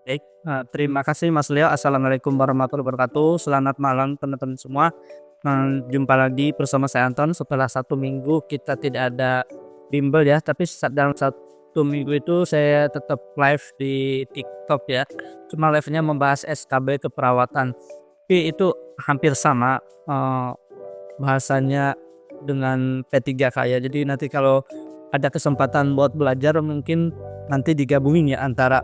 Baik, terima kasih Mas Leo. Assalamualaikum warahmatullahi wabarakatuh. Selamat malam teman-teman semua. Jumpa lagi bersama saya Anton. Setelah 1 minggu kita tidak ada bimbel ya, tapi dalam 1 minggu itu saya tetap live di TikTok ya. Cuma live-nya membahas SKB keperawatan. Tapi itu hampir sama bahasanya dengan P3K ya. Jadi nanti kalau ada kesempatan buat belajar mungkin nanti digabungin ya antara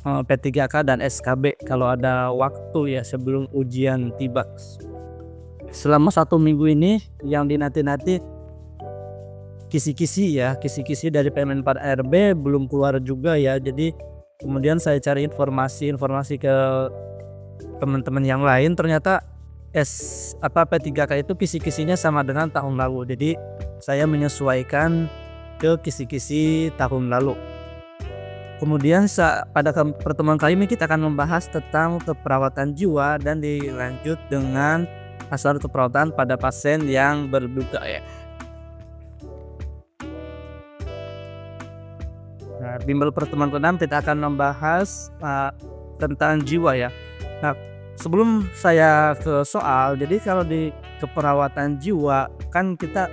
P3K dan SKB kalau ada waktu ya sebelum ujian tiba. Selama 1 minggu ini yang dinanti-nanti kisi-kisi ya, kisi-kisi dari Permen 4 RB belum keluar juga ya. Jadi kemudian saya cari informasi ke teman-teman yang lain, ternyata P3K itu kisi-kisinya sama dengan tahun lalu. Jadi saya menyesuaikan ke kisi-kisi tahun lalu. Kemudian pada pertemuan kali ini kita akan membahas tentang keperawatan jiwa dan dilanjut dengan asal keperawatan pada pasien yang berduka ya. Nah, bimbel pertemuan ke-6 kita akan membahas tentang jiwa ya. Nah, sebelum saya ke soal, jadi kalau di keperawatan jiwa kan kita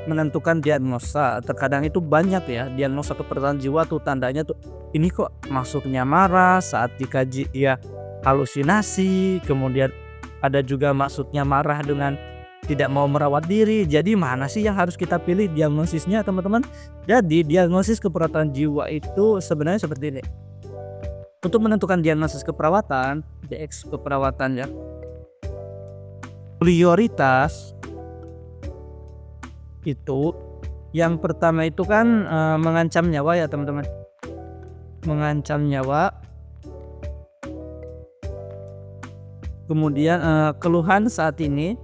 menentukan diagnosa. Terkadang itu banyak ya diagnosa keperawatan jiwa tuh, tandanya tuh ini kok masuknya marah, saat dikaji dia halusinasi, kemudian ada juga masuknya marah dengan tidak mau merawat diri. Jadi mana sih yang harus kita pilih diagnosisnya teman-teman? Jadi diagnosis keperawatan jiwa itu sebenarnya seperti ini. Untuk menentukan diagnosis keperawatan, DX keperawatan ya, prioritas itu yang pertama itu kan mengancam nyawa ya teman-teman, mengancam nyawa. Kemudian keluhan saat ini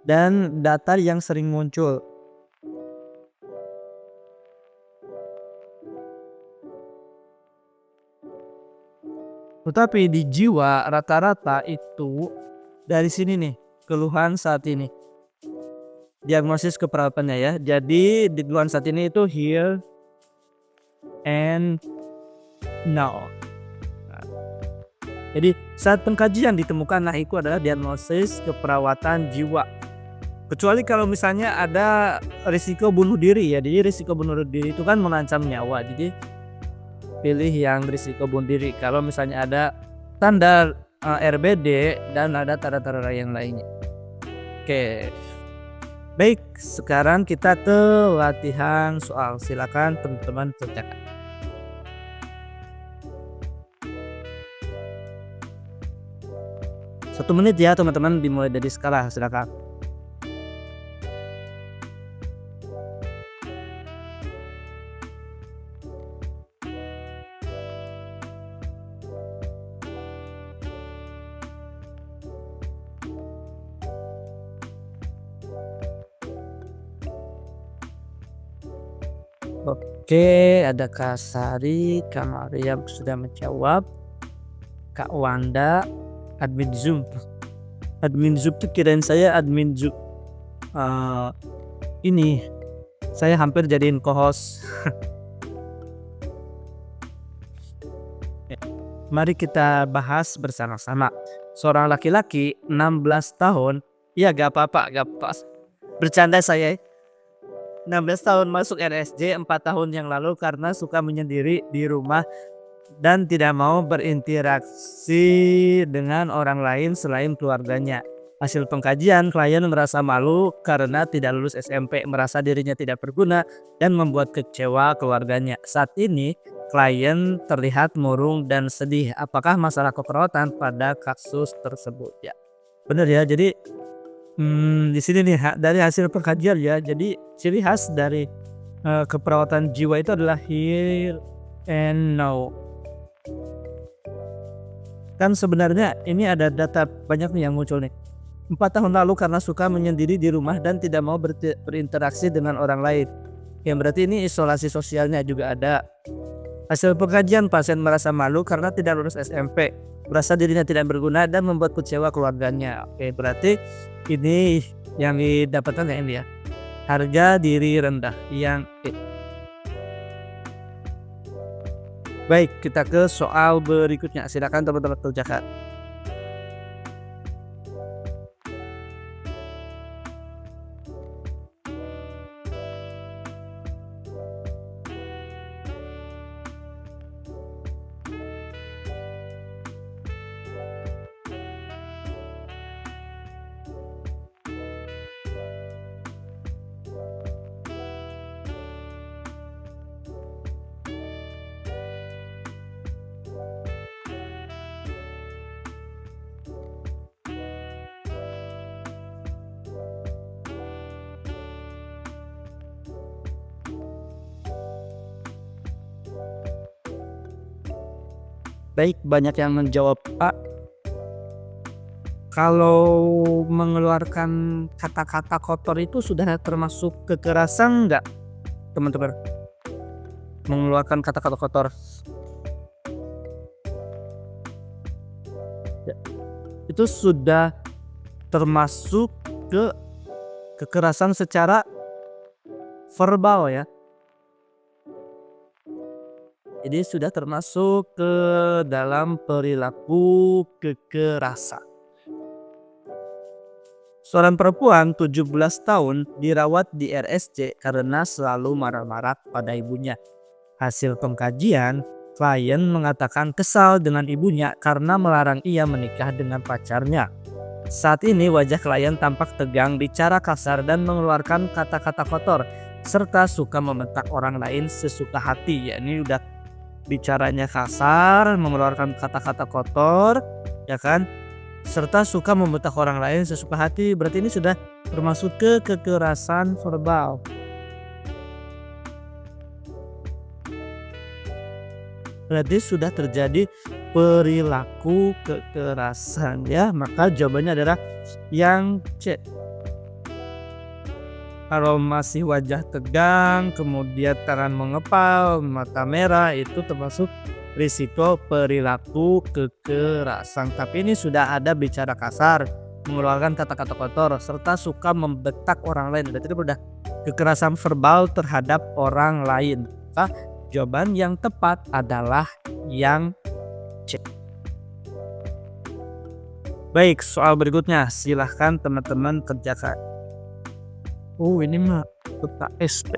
dan data yang sering muncul. Tetapi di jiwa rata-rata itu dari sini nih keluhan saat ini. Diagnosis keperawatannya ya. Jadi di keluhan saat ini itu here and now. Jadi saat pengkajian ditemukanlah itu adalah diagnosis keperawatan jiwa. Kecuali kalau misalnya ada risiko bunuh diri ya. Jadi risiko bunuh diri itu kan mengancam nyawa. Jadi pilih yang risiko bunuh diri. Kalau misalnya ada tanda RBD dan ada tanda-tanda yang lainnya. Oke. Baik, sekarang kita ke latihan soal. Silakan teman-teman kerjakan. Satu menit ya teman-teman, dimulai dari skala, silakan. Oke, ada Kak Sari, Kak Mariam sudah menjawab, Kak Wanda, admin Zoom. Admin Zoom tuh kirain saya admin Zoom. Ini saya hampir jadiin co-host. Mari kita bahas bersama-sama. Seorang laki-laki 16 tahun, ya gak apa-apa, bercanda saya. 16 tahun masuk RSJ 4 tahun yang lalu karena suka menyendiri di rumah dan tidak mau berinteraksi dengan orang lain selain keluarganya. Hasil pengkajian, klien merasa malu karena tidak lulus SMP, merasa dirinya tidak berguna dan membuat kecewa keluarganya. Saat ini klien terlihat murung dan sedih. Apakah masalah keperawatan pada kasus tersebut ya? Benar ya, jadi di sini nih dari hasil pengkajian ya. Jadi ciri khas dari keperawatan jiwa itu adalah here and now. Kan sebenarnya ini ada data banyak nih yang muncul nih. 4 tahun lalu karena suka menyendiri di rumah dan tidak mau berinteraksi dengan orang lain. Yang berarti ini isolasi sosialnya juga ada. Hasil pengkajian, pasien merasa malu karena tidak lulus SMP, merasa dirinya tidak berguna dan membuat kecewa keluarganya. Oke, berarti ini yang didapatkan ya ini ya. Harga diri rendah yang E. Baik, kita ke soal berikutnya. Silakan teman-teman kerjakan. Baik, banyak yang menjawab A. Kalau mengeluarkan kata-kata kotor itu sudah termasuk kekerasan nggak, teman-teman? Mengeluarkan kata-kata kotor. Ya, itu sudah termasuk ke kekerasan secara verbal ya. Jadi sudah termasuk ke dalam perilaku kekerasan. Seorang perempuan 17 tahun dirawat di RSC karena selalu marah-marah pada ibunya. Hasil pengkajian, klien mengatakan kesal dengan ibunya karena melarang ia menikah dengan pacarnya. Saat ini wajah klien tampak tegang, bicara kasar dan mengeluarkan kata-kata kotor, serta suka membentak orang lain sesuka hati. Ya, ini udah bicaranya kasar, mengeluarkan kata-kata kotor, ya kan? Serta suka membentak orang lain sesuka hati. Berarti ini sudah termasuk ke kekerasan verbal. Berarti sudah terjadi perilaku kekerasan ya. Maka jawabannya adalah yang C. Kalau masih wajah tegang, kemudian tangan mengepal, mata merah, itu termasuk risiko perilaku kekerasan. Tapi ini sudah ada bicara kasar, mengeluarkan kata-kata kotor, serta suka membentak orang lain. Berarti itu udah kekerasan verbal terhadap orang lain. Maka jawaban yang tepat adalah yang C. Baik, soal berikutnya silahkan teman-teman kerjakan. Oh, ini mah peta SD.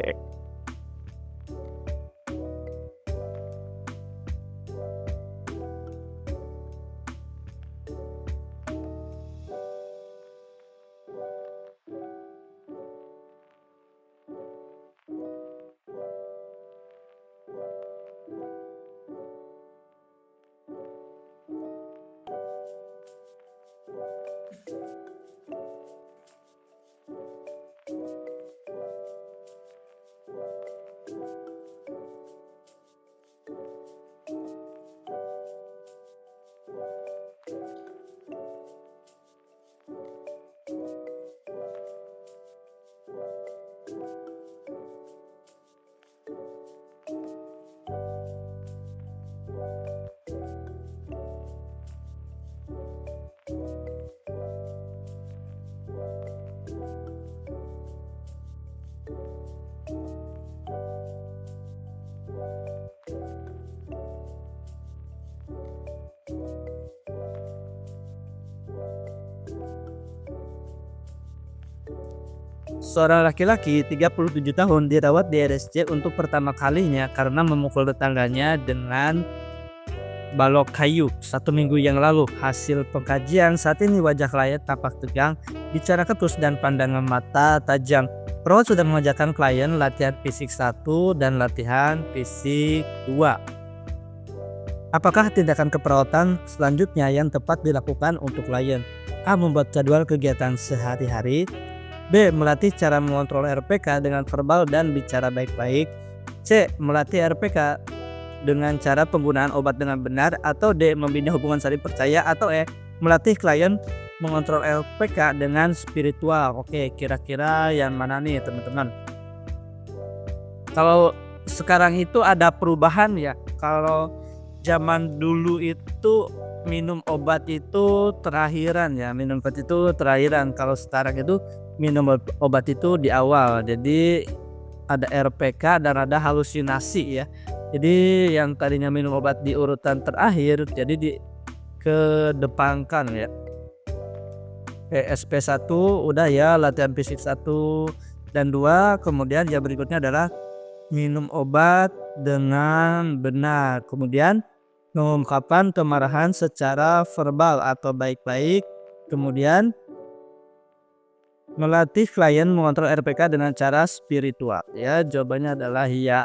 Seorang laki-laki 37 tahun dirawat di RSC untuk pertama kalinya karena memukul tetangganya dengan balok kayu 1 minggu yang lalu. Hasil pengkajian, saat ini wajah klien tampak tegang, bicara ketus dan pandangan mata tajam. Perawat sudah mengajarkan klien latihan fisik 1 dan latihan fisik 2. Apakah tindakan keperawatan selanjutnya yang tepat dilakukan untuk klien? A. Membuat jadwal kegiatan sehari-hari. B. Melatih cara mengontrol RPK dengan verbal dan bicara baik-baik. C. Melatih RPK dengan cara penggunaan obat dengan benar. Atau D. Membina hubungan saling percaya. Atau E. Melatih klien mengontrol RPK dengan spiritual. Oke, kira-kira yang mana nih teman-teman? Kalau sekarang itu ada perubahan ya. Kalau zaman dulu itu minum obat itu terakhiran ya. Minum obat itu terakhiran. Kalau sekarang itu minum obat itu di awal. Jadi ada RPK dan ada halusinasi ya. Jadi yang tadinya minum obat di urutan terakhir jadi dikedepankan ya. SP1 udah ya, latihan fisik 1 dan 2, kemudian yang berikutnya adalah minum obat dengan benar, kemudian mengungkapkan kemarahan secara verbal atau baik-baik, kemudian melatih klien mengontrol RPK dengan cara spiritual ya. Jawabannya adalah ya.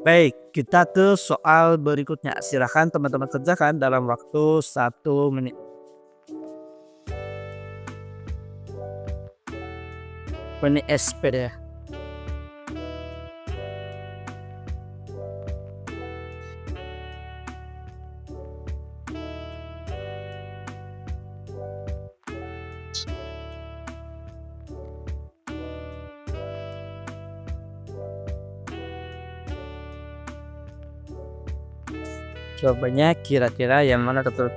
Baik, kita ke soal berikutnya. Silahkan teman-teman kerjakan dalam waktu 1 menit. Ini SP ya. Jawabannya kira-kira yang mana betul?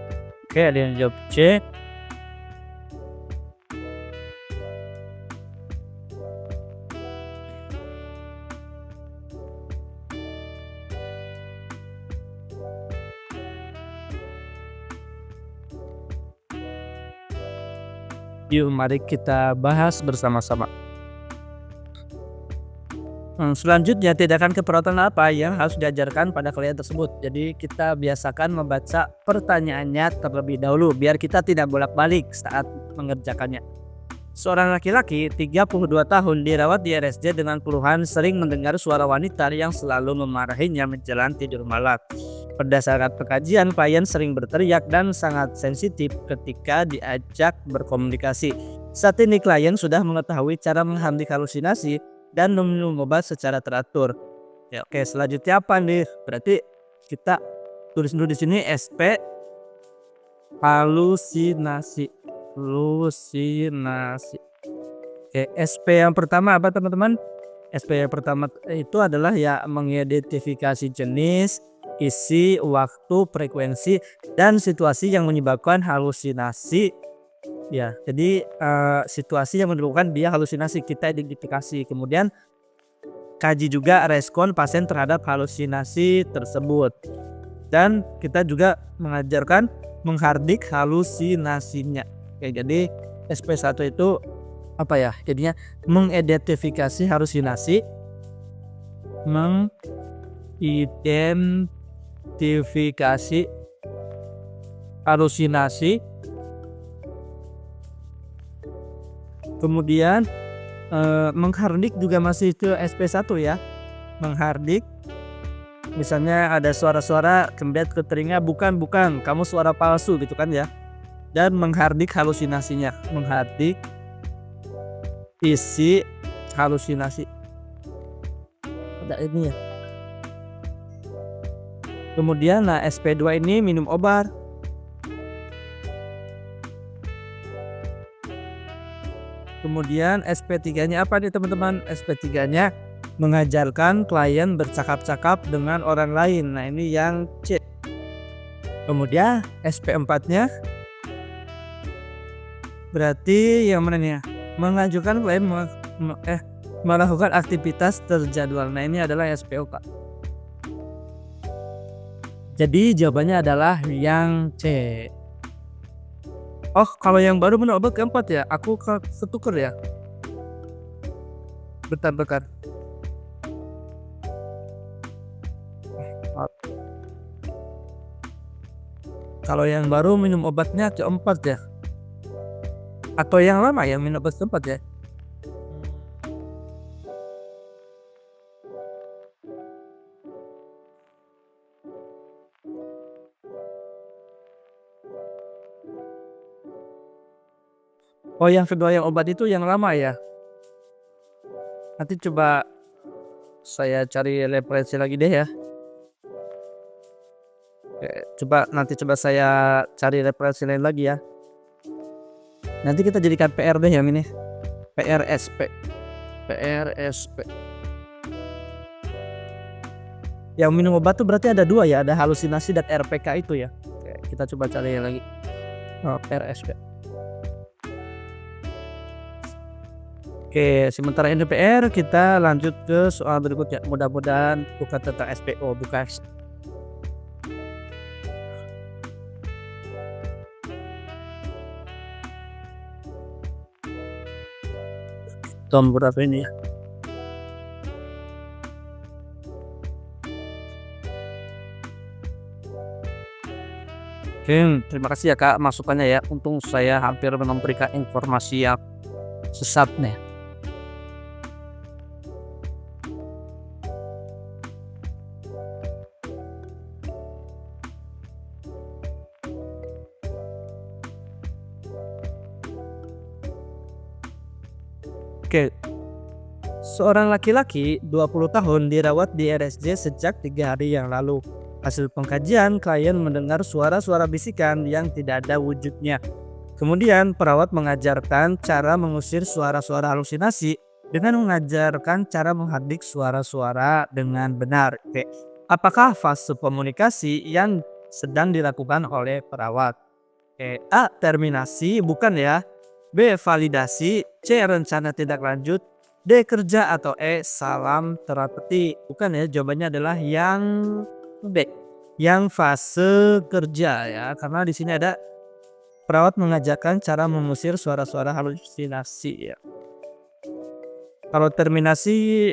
Oke, ada yang jawab C. Yuk mari kita bahas bersama-sama. Selanjutnya, tindakan keperawatan apa yang harus diajarkan pada klien tersebut. Jadi kita biasakan membaca pertanyaannya terlebih dahulu biar kita tidak bolak-balik saat mengerjakannya. Seorang laki-laki 32 tahun dirawat di RSJ dengan keluhan sering mendengar suara wanita yang selalu memarahinya menjelang tidur malam. Berdasarkan pengkajian, klien sering berteriak dan sangat sensitif ketika diajak berkomunikasi. Saat ini klien sudah mengetahui cara menghambat halusinasi dan meminum obat secara teratur. Ya, oke, selanjutnya apa nih? Berarti kita tulis dulu di sini SP halusinasi. Oke, SP yang pertama apa teman-teman? SP yang pertama itu adalah ya mengidentifikasi jenis, isi, waktu, frekuensi, dan situasi yang menyebabkan halusinasi. Ya, jadi situasi yang menyebabkan dia halusinasi kita identifikasi. Kemudian kaji juga respon pasien terhadap halusinasi tersebut. Dan kita juga mengajarkan menghardik halusinasinya. Oke, jadi SP1 itu apa ya? Jadinya mengidentifikasi halusinasi, kemudian menghardik juga masih ke SP1 ya. Menghardik, misalnya ada suara-suara kemudian ke telinga, bukan kamu suara palsu gitu kan ya. Dan menghardik halusinasinya, menghardik isi halusinasi. Ada ini ya. Kemudian SP2 ini minum obat. Kemudian SP3-nya apa nih teman-teman? SP3-nya mengajarkan klien bercakap-cakap dengan orang lain. Nah, ini yang C. Kemudian SP4-nya berarti yang mana nih? Mengajukan klien melakukan aktivitas terjadwal. Nah, ini adalah SPO, Kak. Jadi jawabannya adalah yang C. Oh, kalau yang baru minum obat keempat ya, aku ketuker ya. Bentar. Kalau yang baru minum obatnya keempat ya. Atau yang lama ya minum obat keempat ya. Oh, yang kedua yang obat itu yang lama ya. Nanti coba saya cari referensi lagi deh ya. Nanti coba saya cari referensi lain lagi ya. Nanti kita jadikan PR deh yang ini. PRSP. Yang minum obat tuh berarti ada dua ya, ada halusinasi dan RPK itu ya. Oke, kita coba cari lagi. PRSP. Oke, sementara ini PR, kita lanjut ke soal berikutnya. Mudah-mudahan bukan tentang SPO, bukan. Tahun berapa ini ya? Oke, terima kasih ya Kak masukannya ya. Untung saya hampir memberikan informasi yang sesat nih. Oke, seorang laki-laki 20 tahun dirawat di RSJ sejak 3 hari yang lalu. Hasil pengkajian, klien mendengar suara-suara bisikan yang tidak ada wujudnya. Kemudian perawat mengajarkan cara mengusir suara-suara halusinasi dengan mengajarkan cara menghardik suara-suara dengan benar. Oke. Apakah fase komunikasi yang sedang dilakukan oleh perawat? A. Terminasi, bukan ya. B. Validasi. C. Rencana tindak lanjut. D. Kerja, atau E. Salam terapeutik. Bukan ya, jawabannya adalah yang B. Yang fase kerja ya, karena di sini ada perawat mengajarkan cara mengusir suara-suara halusinasi ya. Kalau terminasi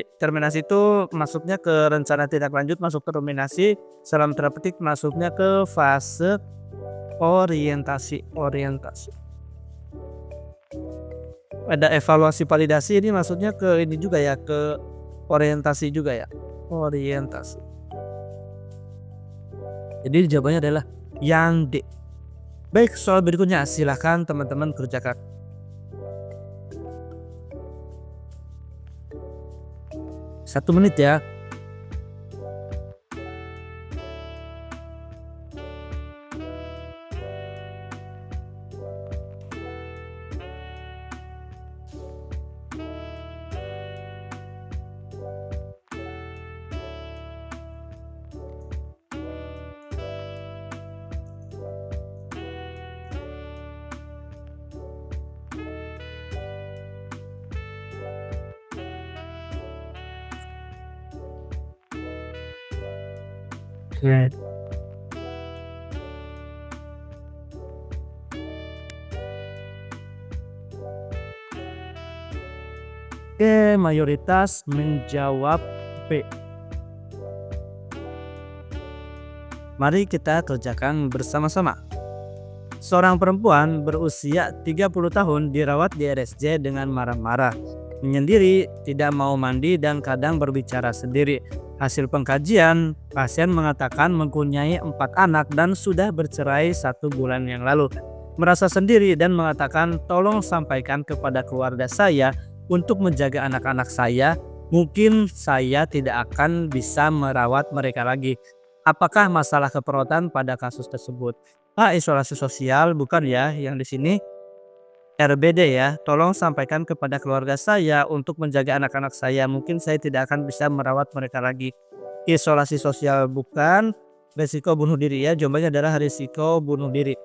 itu masuknya ke rencana tindak lanjut, masuk ke terminasi. Salam terapeutik masuknya ke fase orientasi. Ada evaluasi validasi, ini masuknya ke ini juga ya, ke orientasi juga ya. Orientasi. Jadi jawabannya adalah yang D. Baik, soal berikutnya silahkan teman-teman kerjakan. Satu menit ya. Oke. Oke, mayoritas menjawab B. Mari kita kerjakan bersama-sama. Seorang perempuan berusia 30 tahun dirawat di RSJ dengan marah-marah, menyendiri, tidak mau mandi, dan kadang berbicara sendiri. Hasil pengkajian, pasien mengatakan mempunyai 4 anak dan sudah bercerai 1 bulan yang lalu. Merasa sendiri dan mengatakan, tolong sampaikan kepada keluarga saya untuk menjaga anak-anak saya. Mungkin saya tidak akan bisa merawat mereka lagi. Apakah masalah keperawatan pada kasus tersebut? A. Isolasi sosial, bukan ya. Yang di sini RBD ya. Tolong sampaikan kepada keluarga saya untuk menjaga anak-anak saya. Mungkin saya tidak akan bisa merawat mereka lagi. Isolasi sosial bukan. Risiko bunuh diri ya. Jawabannya adalah risiko bunuh diri.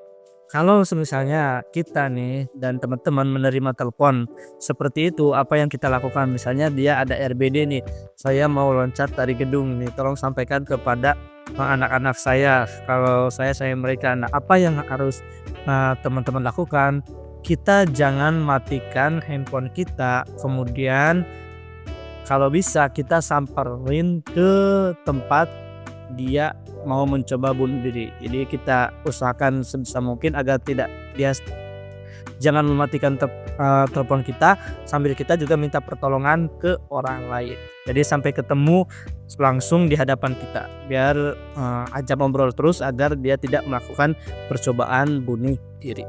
Kalau misalnya kita nih dan teman-teman menerima telepon seperti itu, apa yang kita lakukan? Misalnya dia ada RBD nih, saya mau loncat dari gedung nih, tolong sampaikan kepada anak-anak saya, kalau saya mereka. Nah, apa yang harus teman-teman lakukan? Kita jangan matikan handphone kita, kemudian kalau bisa kita samperin ke tempat dia mau mencoba bunuh diri. Jadi kita usahakan sebisa mungkin agar tidak dia jangan mematikan telepon kita, sambil kita juga minta pertolongan ke orang lain. Jadi sampai ketemu langsung di hadapan kita, biar ajak ngobrol terus agar dia tidak melakukan percobaan bunuh diri.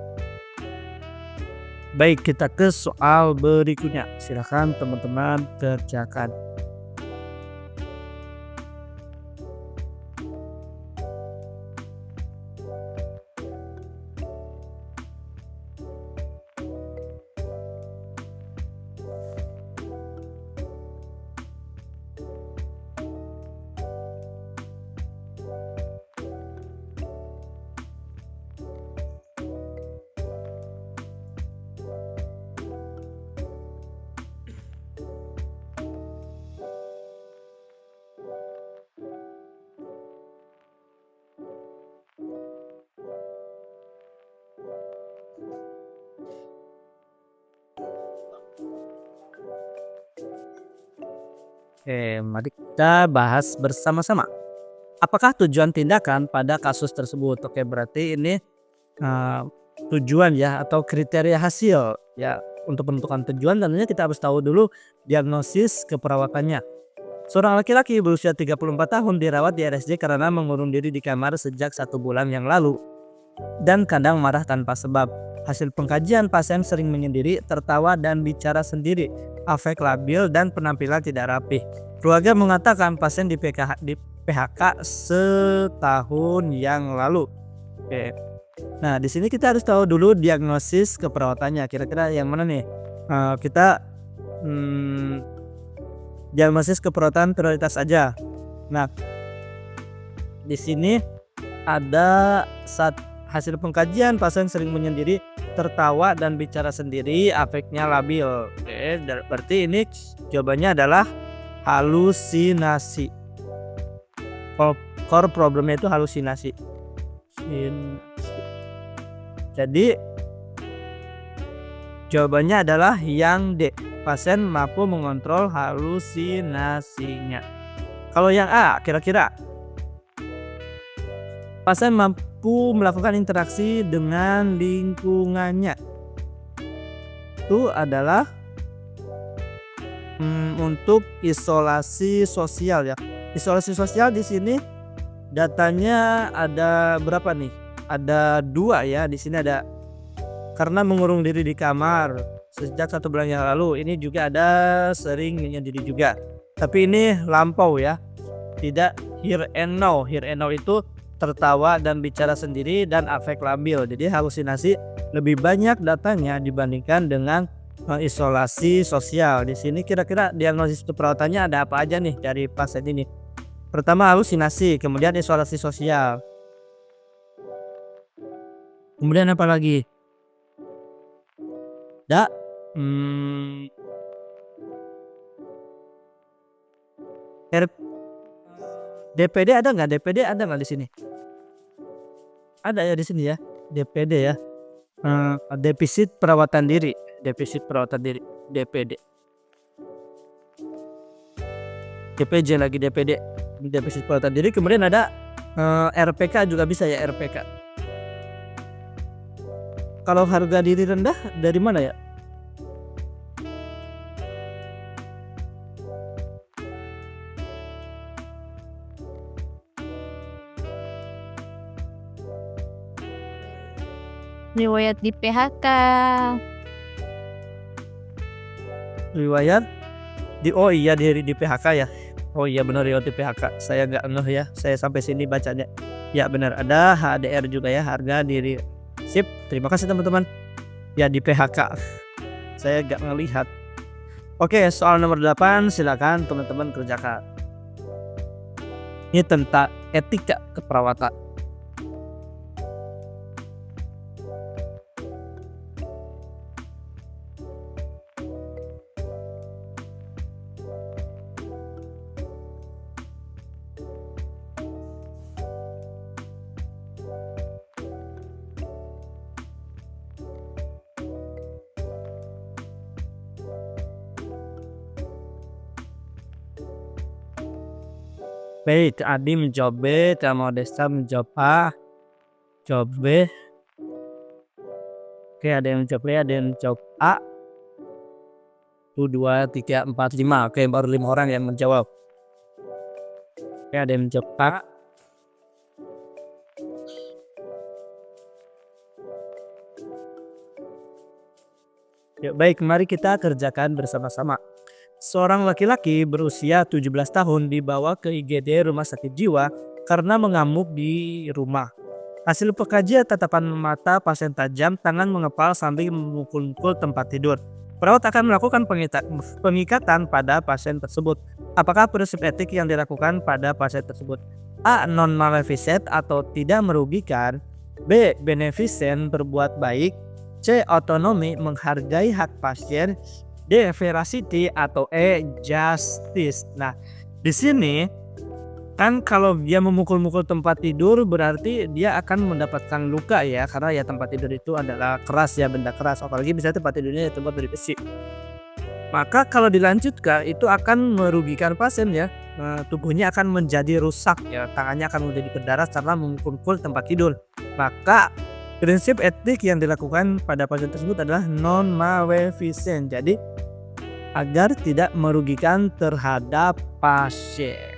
Baik, kita ke soal berikutnya. Silakan teman-teman kerjakan. Mari kita bahas bersama-sama. Apakah tujuan tindakan pada kasus tersebut? Oke, berarti ini eh, tujuan ya atau kriteria hasil ya. Untuk menentukan tujuan tentunya kita harus tahu dulu diagnosis keperawatannya. Seorang laki-laki berusia 34 tahun dirawat di RSJ karena mengurung diri di kamar sejak 1 bulan yang lalu dan kadang marah tanpa sebab. Hasil pengkajian, pasien sering menyendiri, tertawa dan bicara sendiri, afek labil dan penampilan tidak rapih. Keluarga mengatakan pasien di PHK setahun yang lalu. Oke. Nah, di sini kita harus tahu dulu diagnosis keperawatannya. Kira-kira yang mana nih? Kita diagnosis keperawatan prioritas aja. Nah, di sini ada hasil pengkajian, pasien sering menyendiri, tertawa dan bicara sendiri, afeknya labil. Oke, berarti ini jawabannya adalah halusinasi. Core problemnya itu halusinasi. Jadi jawabannya adalah yang D. Pasien mampu mengontrol halusinasinya. Kalau yang A, kira-kira pasien mampu melakukan interaksi dengan lingkungannya. Itu adalah untuk isolasi sosial ya. Isolasi sosial di sini datanya ada berapa nih? Ada 2 ya. Di sini ada karena mengurung diri di kamar sejak 1 bulan yang lalu. Ini juga ada sering menyendiri juga. Tapi ini lampau ya. Tidak here and now. Here and now itu tertawa dan bicara sendiri dan afek labil. Jadi halusinasi lebih banyak datanya dibandingkan dengan isolasi sosial. Di sini kira-kira diagnosis keperawatannya ada apa aja nih dari pasien ini? Pertama halusinasi, kemudian isolasi sosial. Kemudian apa lagi? DPD ada nggak? DPD ada nggak di sini? Ada ya di sini ya, DPD ya. Defisit perawatan diri, DPD. DPJ lagi DPD, defisit perawatan diri. Kemudian ada RPK juga bisa ya, RPK. Kalau harga diri rendah dari mana ya? Riwayat di PHK. Riwayat oh iya di PHK ya. Oh iya benar, riwayat di PHK. Saya nggak ngeh ya. Saya sampai sini bacanya. Ya benar, ada HDR juga ya, harga diri. Sip, terima kasih teman-teman. Ya di PHK. Saya nggak ngelihat. Oke, soal nomor 8 silakan teman-teman kerjakan. Ini tentang etika keperawatan. Baik, Adi menjawab B, Tama Desta menjawab A, jawab B. Oke, ada yang menjawab B, ada yang menjawab A. 1, 2, 3, 4, 5. Oke, baru 5 orang yang menjawab. Oke, ada yang menjawab A. Ya, baik, mari kita kerjakan bersama-sama. Seorang laki-laki berusia 17 tahun dibawa ke IGD rumah sakit jiwa karena mengamuk di rumah. Hasil pengkajian tatapan mata pasien tajam, tangan mengepal sambil memukul-mukul tempat tidur. Perawat akan melakukan pengikatan pada pasien tersebut. Apakah prinsip etik yang dilakukan pada pasien tersebut? A. Non-maleficent atau tidak merugikan. B. Beneficent, berbuat baik. C. Otonomi, menghargai hak pasien. D. Veracity atau E. Justice. Nah, di sini kan kalau dia memukul-mukul tempat tidur berarti dia akan mendapatkan luka ya, karena ya tempat tidur itu adalah keras ya, benda keras, apalagi bisa tempat tidurnya tempat dari besi. Maka kalau dilanjutkan itu akan merugikan pasien ya. Tubuhnya akan menjadi rusak ya, tangannya akan menjadi berdarah karena memukul tempat tidur. Maka prinsip etik yang dilakukan pada pasien tersebut adalah non maleficent. Jadi agar tidak merugikan terhadap pasien.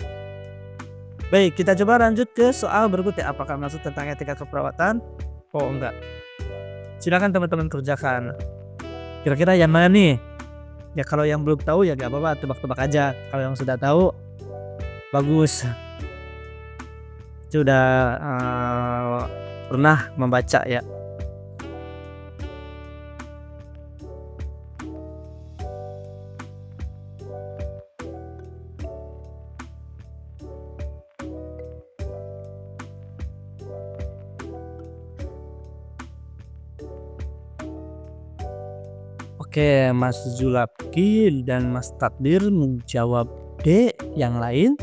Baik, kita coba lanjut ke soal berikutnya. Apakah masuk tentang etika keperawatan? Oh enggak. Silakan teman-teman kerjakan. Kira-kira yang mana nih? Ya kalau yang belum tahu ya gak apa-apa, tebak-tebak aja. Kalau yang sudah tahu, bagus. Sudah pernah membaca ya. Oke, Mas Zulapki dan Mas Takdir menjawab D. Yang lain?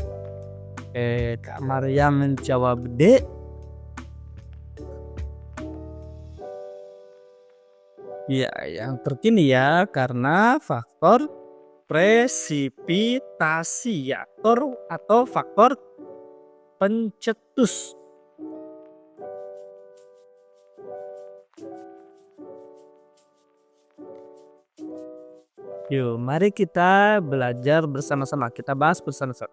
Kak Maria menjawab D. Ya, yang terkini ya, karena faktor presipitasi ya, atau faktor pencetus. Yuk, mari kita belajar bersama-sama. Kita bahas bersama-sama.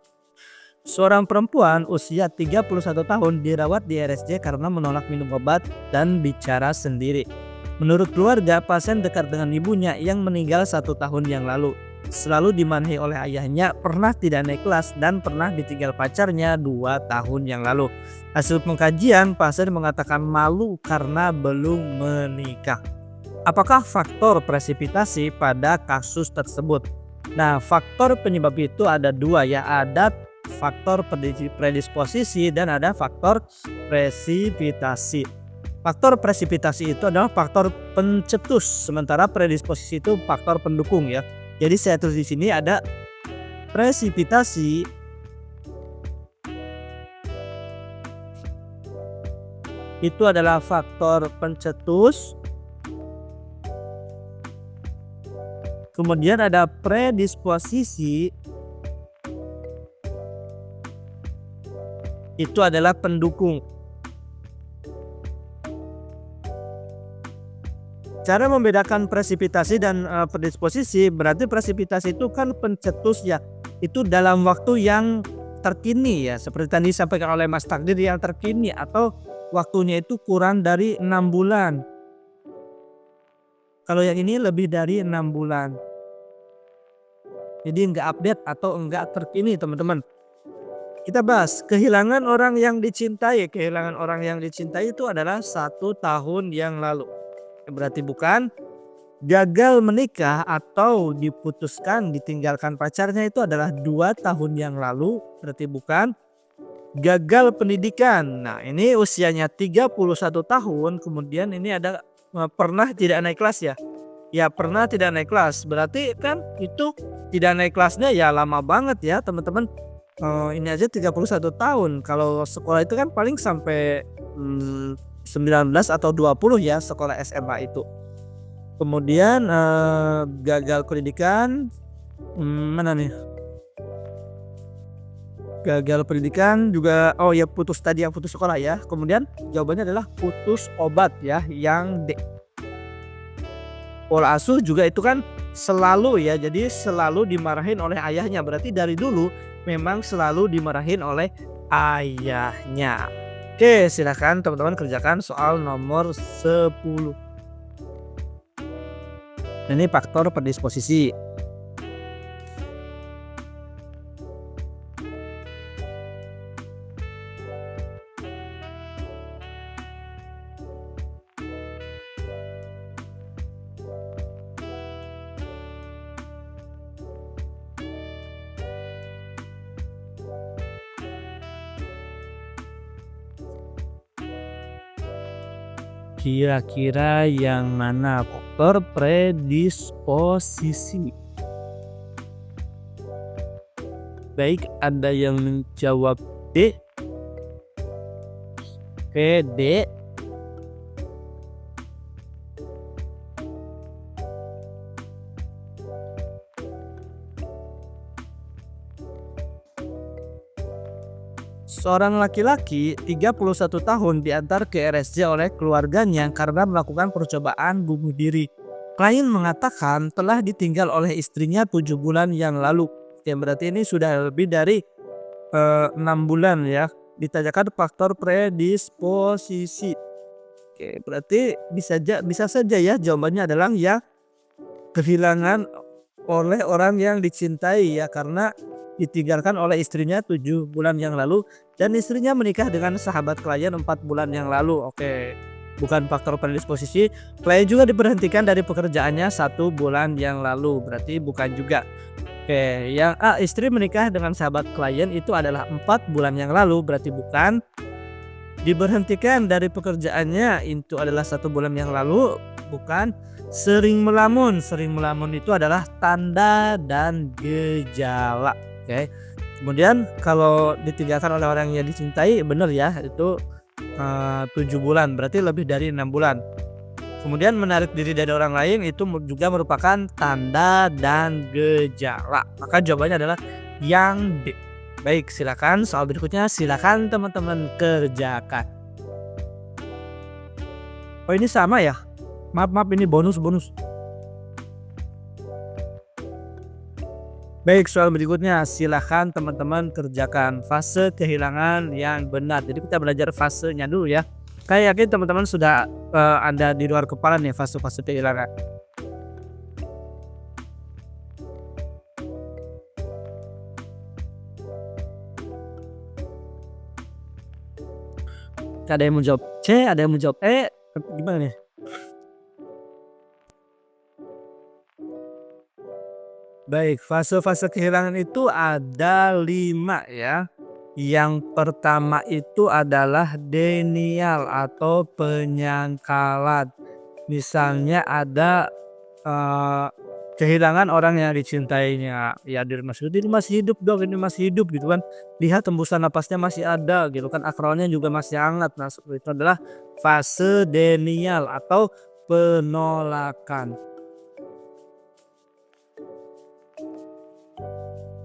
Seorang perempuan usia 31 tahun dirawat di RSJ karena menolak minum obat dan bicara sendiri. Menurut keluarga, pasien dekat dengan ibunya yang meninggal 1 tahun yang lalu. Selalu dimarahi oleh ayahnya, pernah tidak naik kelas, dan pernah ditinggal pacarnya 2 tahun yang lalu. Hasil pengkajian, pasien mengatakan malu karena belum menikah. Apakah faktor presipitasi pada kasus tersebut? Nah, faktor penyebab itu ada 2 ya, ada faktor predisposisi dan ada faktor presipitasi. Faktor presipitasi itu adalah faktor pencetus, sementara predisposisi itu faktor pendukung ya. Jadi saya tulis di sini ada presipitasi itu adalah faktor pencetus. Kemudian ada predisposisi itu adalah pendukung. Cara membedakan presipitasi dan predisposisi, berarti presipitasi itu kan pencetus ya. Itu dalam waktu yang terkini ya, seperti tadi disampaikan oleh Mas Takdir, yang terkini atau waktunya itu kurang dari 6 bulan. Kalau yang ini lebih dari 6 bulan. Jadi enggak update atau enggak terkini teman-teman. Kita bahas kehilangan orang yang dicintai. Kehilangan orang yang dicintai itu adalah 1 tahun yang lalu. Berarti bukan gagal menikah atau diputuskan ditinggalkan pacarnya itu adalah 2 tahun yang lalu. Berarti bukan gagal pendidikan. Nah ini usianya 31 tahun. Kemudian ini ada pernah tidak naik kelas ya. Ya pernah tidak naik kelas. Berarti kan itu tidak naik kelasnya ya lama banget ya teman-teman. Ini aja 31 tahun. Kalau sekolah itu kan paling sampai 19 atau 20 ya sekolah SMA itu. Kemudian gagal pendidikan, mana nih? Gagal pendidikan juga, oh ya putus tadi yang putus sekolah ya. Kemudian jawabannya adalah putus obat ya, yang D. Pola asuh juga itu kan selalu ya, jadi selalu dimarahin oleh ayahnya. Berarti dari dulu memang selalu dimarahin oleh ayahnya. Oke, silakan teman-teman kerjakan soal nomor 10. Ini faktor predisposisi. Kira-kira yang mana faktor predisposisi? Baik, ada yang menjawab D. Oke, D. Seorang laki-laki 31 tahun diantar ke RSJ oleh keluarganya karena melakukan percobaan bunuh diri. Klien mengatakan telah ditinggal oleh istrinya 7 bulan yang lalu. Oke, berarti ini sudah lebih dari 6 bulan ya. Ditanyakan faktor predisposisi. Oke, berarti bisa saja ya jawabannya adalah ya kehilangan oleh orang yang dicintai ya, karena ditinggalkan oleh istrinya 7 bulan yang lalu dan istrinya menikah dengan sahabat klien 4 bulan yang lalu. Oke, bukan faktor predisposisi. Klien juga diberhentikan dari pekerjaannya 1 bulan yang lalu, berarti bukan juga. Oke, yang A, istri menikah dengan sahabat klien itu adalah 4 bulan yang lalu, berarti bukan. Diberhentikan dari pekerjaannya itu adalah 1 bulan yang lalu, bukan. Sering melamun itu adalah tanda dan gejala. Oke. Kemudian kalau ditinggalkan oleh orang yang dicintai, benar ya, itu 7 bulan, berarti lebih dari 6 bulan. Kemudian menarik diri dari orang lain itu juga merupakan tanda dan gejala. Maka jawabannya adalah yang D. Baik, silakan soal berikutnya, silakan teman-teman kerjakan. Oh, ini sama ya? Maaf, ini bonus. Baik, soal berikutnya silakan teman-teman kerjakan fase kehilangan yang benar. Jadi kita belajar fasenya dulu ya. Saya yakin teman-teman sudah ada di luar kepala nih fase-fase kehilangan. Ada yang mau jawab C, ada yang mau jawab E, gimana nih? Baik, fase-fase kehilangan itu ada 5 ya. Yang pertama itu adalah denial atau penyangkalan. Misalnya ada kehilangan orang yang dicintainya, ya dia masih hidup dong, ini masih hidup gitu kan. Lihat tembusan napasnya masih ada gitu kan, akronya juga masih hangat. Nah, seperti itu adalah fase denial atau penolakan.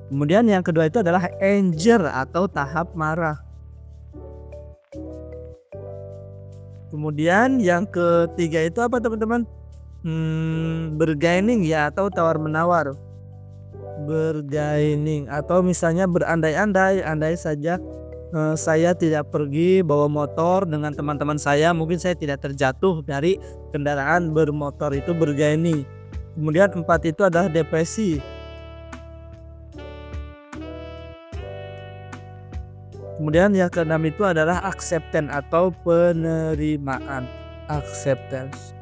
Kemudian yang kedua itu adalah anger atau tahap marah. Kemudian yang ketiga itu apa teman-teman? Bargaining ya, atau tawar menawar. Bargaining atau misalnya berandai-andai, andai saja saya tidak pergi bawa motor dengan teman-teman saya, mungkin saya tidak terjatuh dari kendaraan bermotor, itu bargaining. Kemudian 4 itu adalah depresi. Kemudian yang ke-6 itu adalah acceptance atau penerimaan. Acceptance.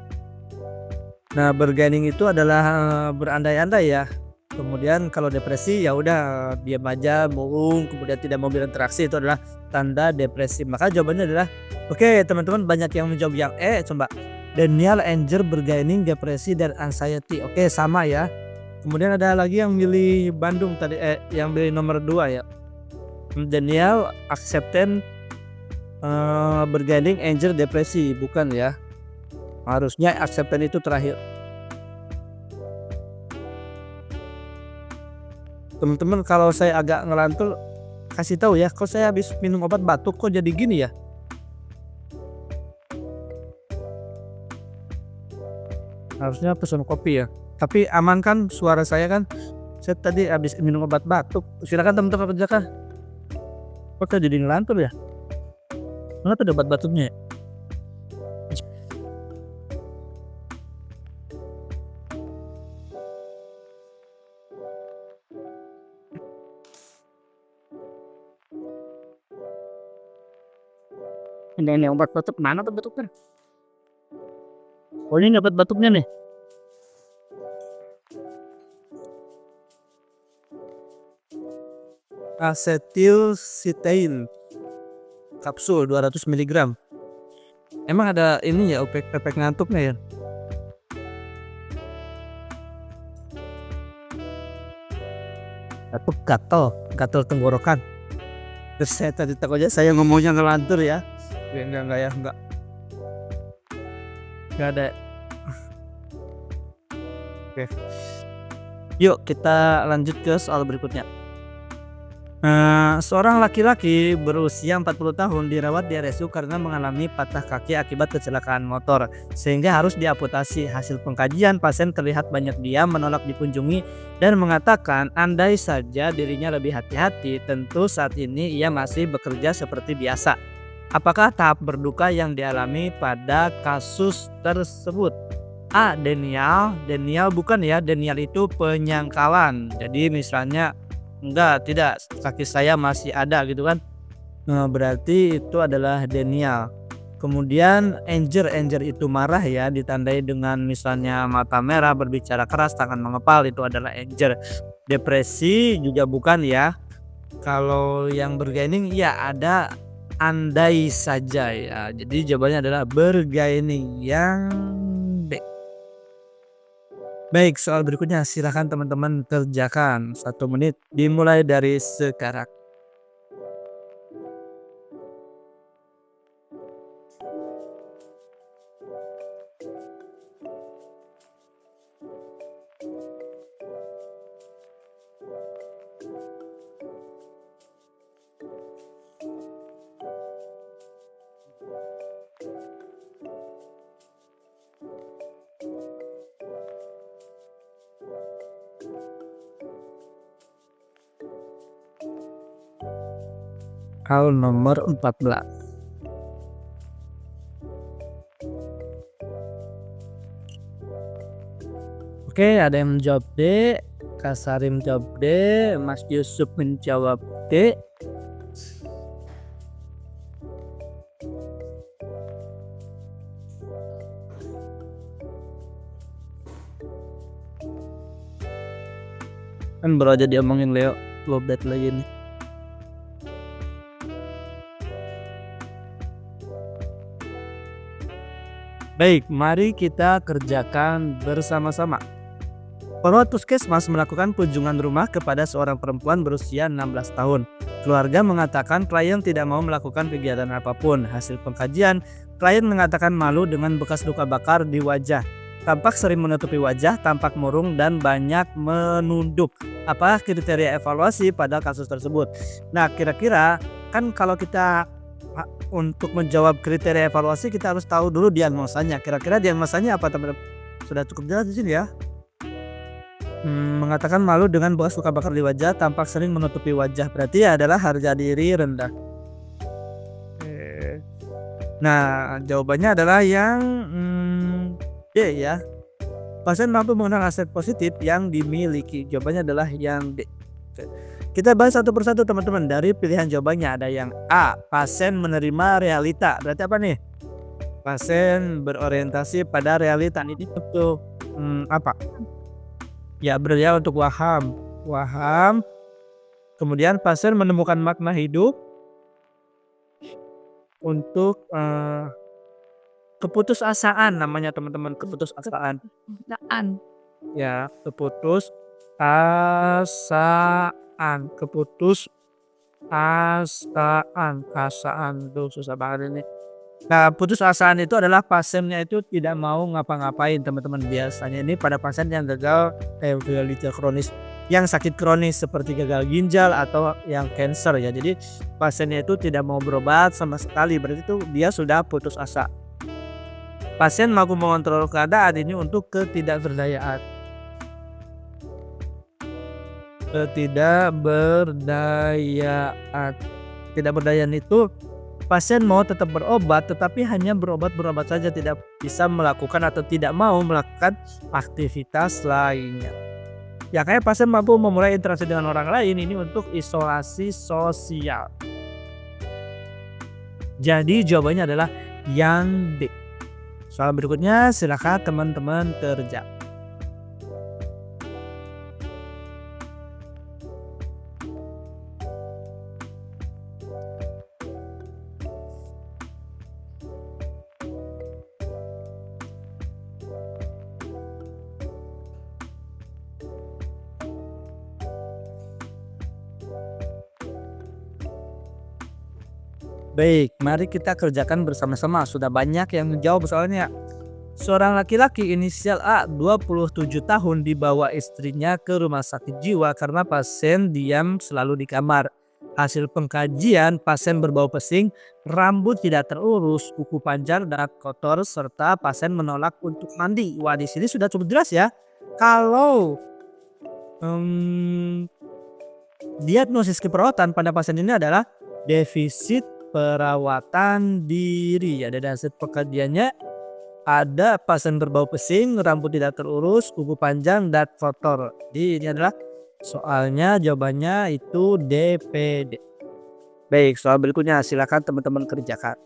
Nah, bargaining itu adalah berandai-andai ya. Kemudian kalau depresi ya udah diam aja, murung, kemudian tidak mau berinteraksi, itu adalah tanda depresi. Maka jawabannya adalah oke, teman-teman banyak yang menjawab yang E, coba. Denial, anger, bargaining, depresi dan anxiety. Oke, sama ya. Kemudian ada lagi yang milih Bandung tadi, yang pilih nomor 2 ya. Denial, acceptance, bargaining, anger, depresi, bukan ya. Harusnya acceptance itu terakhir. Teman-teman, kalau saya agak ngelantur kasih tahu ya, kok saya habis minum obat batuk kok jadi gini ya. Harusnya pesan kopi ya. Tapi aman kan suara saya kan? Saya tadi habis minum obat batuk. Silakan teman-teman kerjakan. Kok saya jadi ngelantur ya? Mana tuh obat batuknya ya? Ini obat batuk mana tuh batuknya? Oh, ini obat batuknya nih. Acetylcysteine kapsul 200 mg. Emang ada ini ya, efek ngantuknya ya? Batuk, gatal tenggorokan. Terus saya tadi takutnya saya ngomongnya ngelantur ya. Enggak ada. Oke. Yuk kita lanjut ke soal berikutnya. Seorang laki-laki berusia 40 tahun dirawat di RSU karena mengalami patah kaki akibat kecelakaan motor, sehingga harus diamputasi. Hasil pengkajian, pasien terlihat banyak diam, menolak dikunjungi, dan mengatakan andai saja dirinya lebih hati-hati, tentu saat ini ia masih bekerja seperti biasa. Apakah tahap berduka yang dialami pada kasus tersebut? A. Denial bukan ya, denial itu penyangkalan. Jadi misalnya enggak, tidak, kaki saya masih ada gitu kan. Nah, berarti itu adalah denial. Kemudian anger itu marah ya, ditandai dengan misalnya mata merah, berbicara keras, tangan mengepal, itu adalah anger. Depresi juga bukan ya. Kalau yang bergaining ya ada andai saja ya. Jadi jawabannya adalah bergaining yang B. Baik, soal berikutnya silakan teman-teman kerjakan. 1 menit dimulai dari sekarang. Hal nomor 14. Oke, ada yang menjawab D, Kak Sarim menjawab D, Mas Yusuf menjawab D. Kan baru aja diomongin Leo, 2 menit lagi nih. Baik, mari kita kerjakan bersama-sama. Perawat puskesmas melakukan kunjungan rumah kepada seorang perempuan berusia 16 tahun. Keluarga mengatakan klien tidak mau melakukan kegiatan apapun. Hasil pengkajian, klien mengatakan malu dengan bekas luka bakar di wajah. Tampak sering menutupi wajah, tampak murung, dan banyak menunduk. Apa kriteria evaluasi pada kasus tersebut? Nah, kira-kira kan kalau kita untuk menjawab kriteria evaluasi kita harus tahu dulu diagnosanya. Kira-kira diagnosanya apa teman-teman? Sudah cukup jelas di sini ya. Mengatakan malu dengan bekas luka bakar di wajah, tampak sering menutupi wajah, berarti adalah harga diri rendah. Nah, jawabannya adalah yang D ya. Pasien mampu mengenal aset positif yang dimiliki. Jawabannya adalah yang D. Kita bahas satu persatu teman-teman. Dari pilihan jawabannya ada yang A, pasien menerima realita. Berarti apa nih? Pasien berorientasi pada realita. Ini untuk apa? Ya, berarti untuk waham. Kemudian pasien menemukan makna hidup untuk keputusasaan namanya teman-teman, keputusasaan. Ya, keputusasaan tuh susah banget ini. Nah, putusasaan itu adalah pasiennya itu tidak mau ngapa-ngapain teman-teman. Biasanya ini pada pasien yang gagal kronis, yang sakit kronis seperti gagal ginjal atau yang cancer ya. Jadi pasiennya itu tidak mau berobat sama sekali, berarti itu dia sudah putus asa. Pasien mampu mengontrol keadaan ini untuk ketidakberdayaan. Ketidakberdayaan itu pasien mau tetap berobat tetapi hanya berobat saja, tidak bisa melakukan atau tidak mau melakukan aktivitas lainnya. Ya, kayak pasien mampu memulai interaksi dengan orang lain ini untuk isolasi sosial. Jadi jawabannya adalah yang D. Soal berikutnya silakan teman-teman kerja. Baik, mari kita kerjakan bersama-sama. Sudah banyak yang menjawab soalnya. Seorang laki-laki inisial A, 27 tahun, dibawa istrinya ke rumah sakit jiwa karena pasien diam selalu di kamar. Hasil pengkajian, pasien berbau pesing, rambut tidak terurus, kuku panjang dan kotor, serta pasien menolak untuk mandi. Wah, di sini sudah cukup jelas ya. Kalau em, diagnosis keperawatan pada pasien ini adalah defisit perawatan diri. Ya, dari hasil pengkajiannya ada pasien berbau pesing, rambut tidak terurus, kuku panjang dan kotor. Jadi ini adalah soalnya, jawabannya itu DPD. Baik, soal berikutnya silakan teman-teman kerjakan.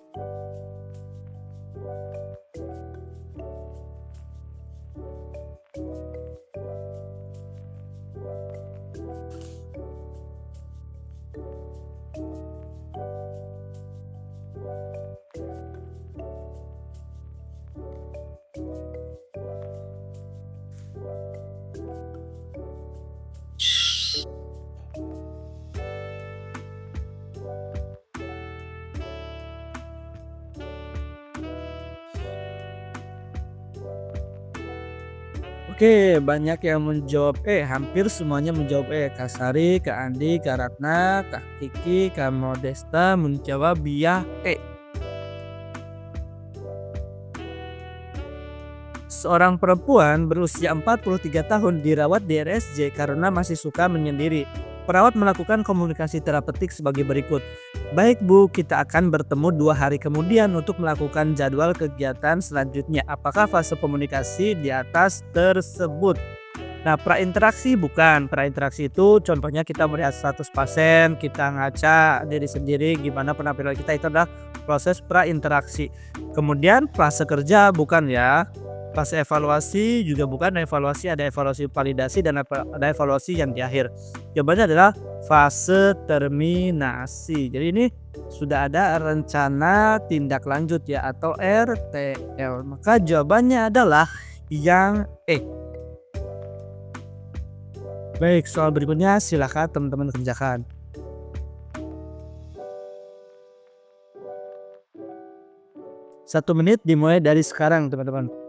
Oke, banyak yang menjawab hampir semuanya menjawab Kak Sari, Kak Andi, Kak Ratna, Kak Kiki, Kak Modesta menjawab ya Seorang perempuan berusia 43 tahun dirawat di RSJ karena masih suka menyendiri. Perawat melakukan komunikasi terapeutik sebagai berikut. Baik Bu, kita akan bertemu 2 hari kemudian untuk melakukan jadwal kegiatan selanjutnya. Apakah fase komunikasi di atas tersebut? Nah, prainteraksi bukan. Prainteraksi itu contohnya kita melihat status pasien, kita ngaca diri sendiri gimana penampilan kita, itu adalah proses prainteraksi. Kemudian fase kerja bukan ya. Fase evaluasi juga bukan. Evaluasi ada evaluasi validasi dan ada evaluasi yang di akhir. Jawabannya adalah fase terminasi. Jadi ini sudah ada rencana tindak lanjut ya, atau RTL. Maka jawabannya adalah yang Baik, soal berikutnya silakan teman-teman kerjakan. Satu menit dimulai dari sekarang teman-teman.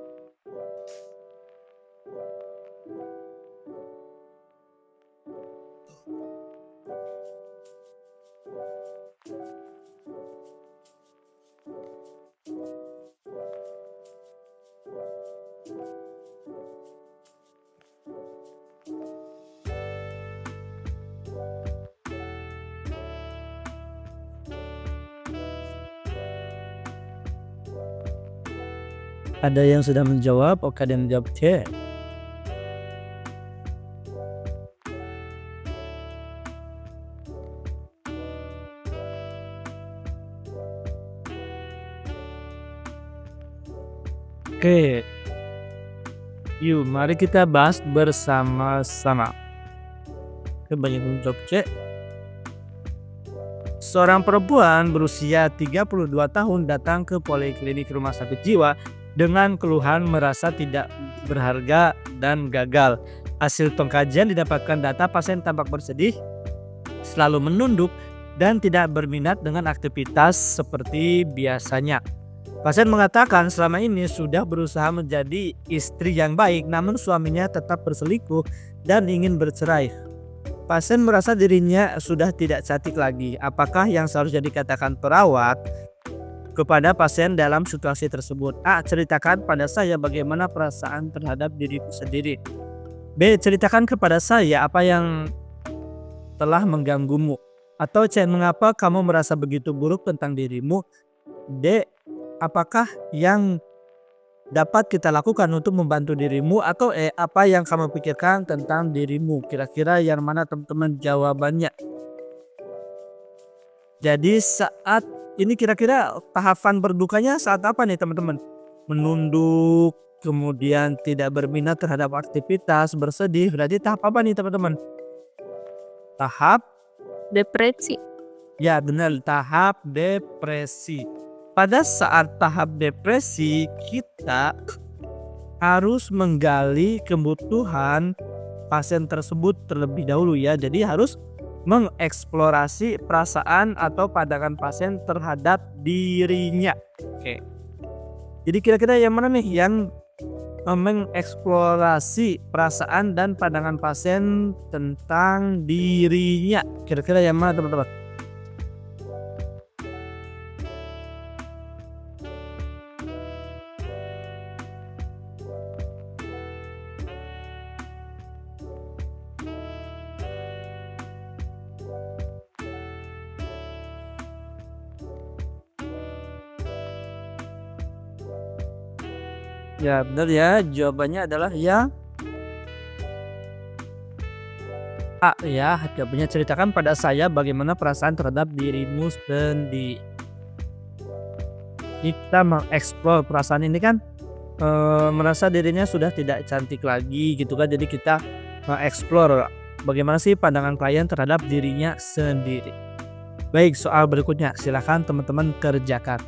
Ada yang sudah menjawab, oke, ada yang menjawab C. Oke, yuk mari kita bahas bersama-sama. Banyak yang menjawab C. Seorang perempuan berusia 32 tahun datang ke poliklinik rumah sakit jiwa dengan keluhan merasa tidak berharga dan gagal. Hasil pengkajian didapatkan data pasien tampak bersedih, selalu menunduk, dan tidak berminat dengan aktivitas seperti biasanya. Pasien mengatakan selama ini sudah berusaha menjadi istri yang baik, namun suaminya tetap berselingkuh dan ingin bercerai. Pasien merasa dirinya sudah tidak cantik lagi. Apakah yang seharusnya dikatakan perawat kepada pasien dalam situasi tersebut? A. Ceritakan pada saya bagaimana perasaan terhadap diriku sendiri. B. Ceritakan kepada saya apa yang telah mengganggumu. Atau C. Mengapa kamu merasa begitu buruk tentang dirimu. D. Apakah yang dapat kita lakukan untuk membantu dirimu. Atau E. Apa yang kamu pikirkan tentang dirimu. Kira-kira yang mana teman-teman jawabannya? Jadi saat ini kira-kira tahapan berdukanya saat apa nih teman-teman? Menunduk, kemudian tidak berminat terhadap aktivitas, bersedih. Berarti tahap apa nih teman-teman? Tahap, Depresi. ya benar, tahap depresi. Pada saat tahap depresi kita harus menggali kebutuhan pasien tersebut terlebih dahulu ya. Jadi harus mengeksplorasi perasaan atau pandangan pasien terhadap dirinya. Oke. Jadi kira-kira yang mana nih yang mengeksplorasi perasaan dan pandangan pasien tentang dirinya? Kira-kira yang mana teman-teman? Ya benar ya, jawabannya adalah yang A ya. Jawabannya, ceritakan pada saya bagaimana perasaan terhadap dirimu sendiri. Kita mengeksplor perasaan ini kan, merasa dirinya sudah tidak cantik lagi gitu kan. Jadi kita mengeksplor bagaimana sih pandangan klien terhadap dirinya sendiri. Baik, soal berikutnya silakan teman-teman kerjakan.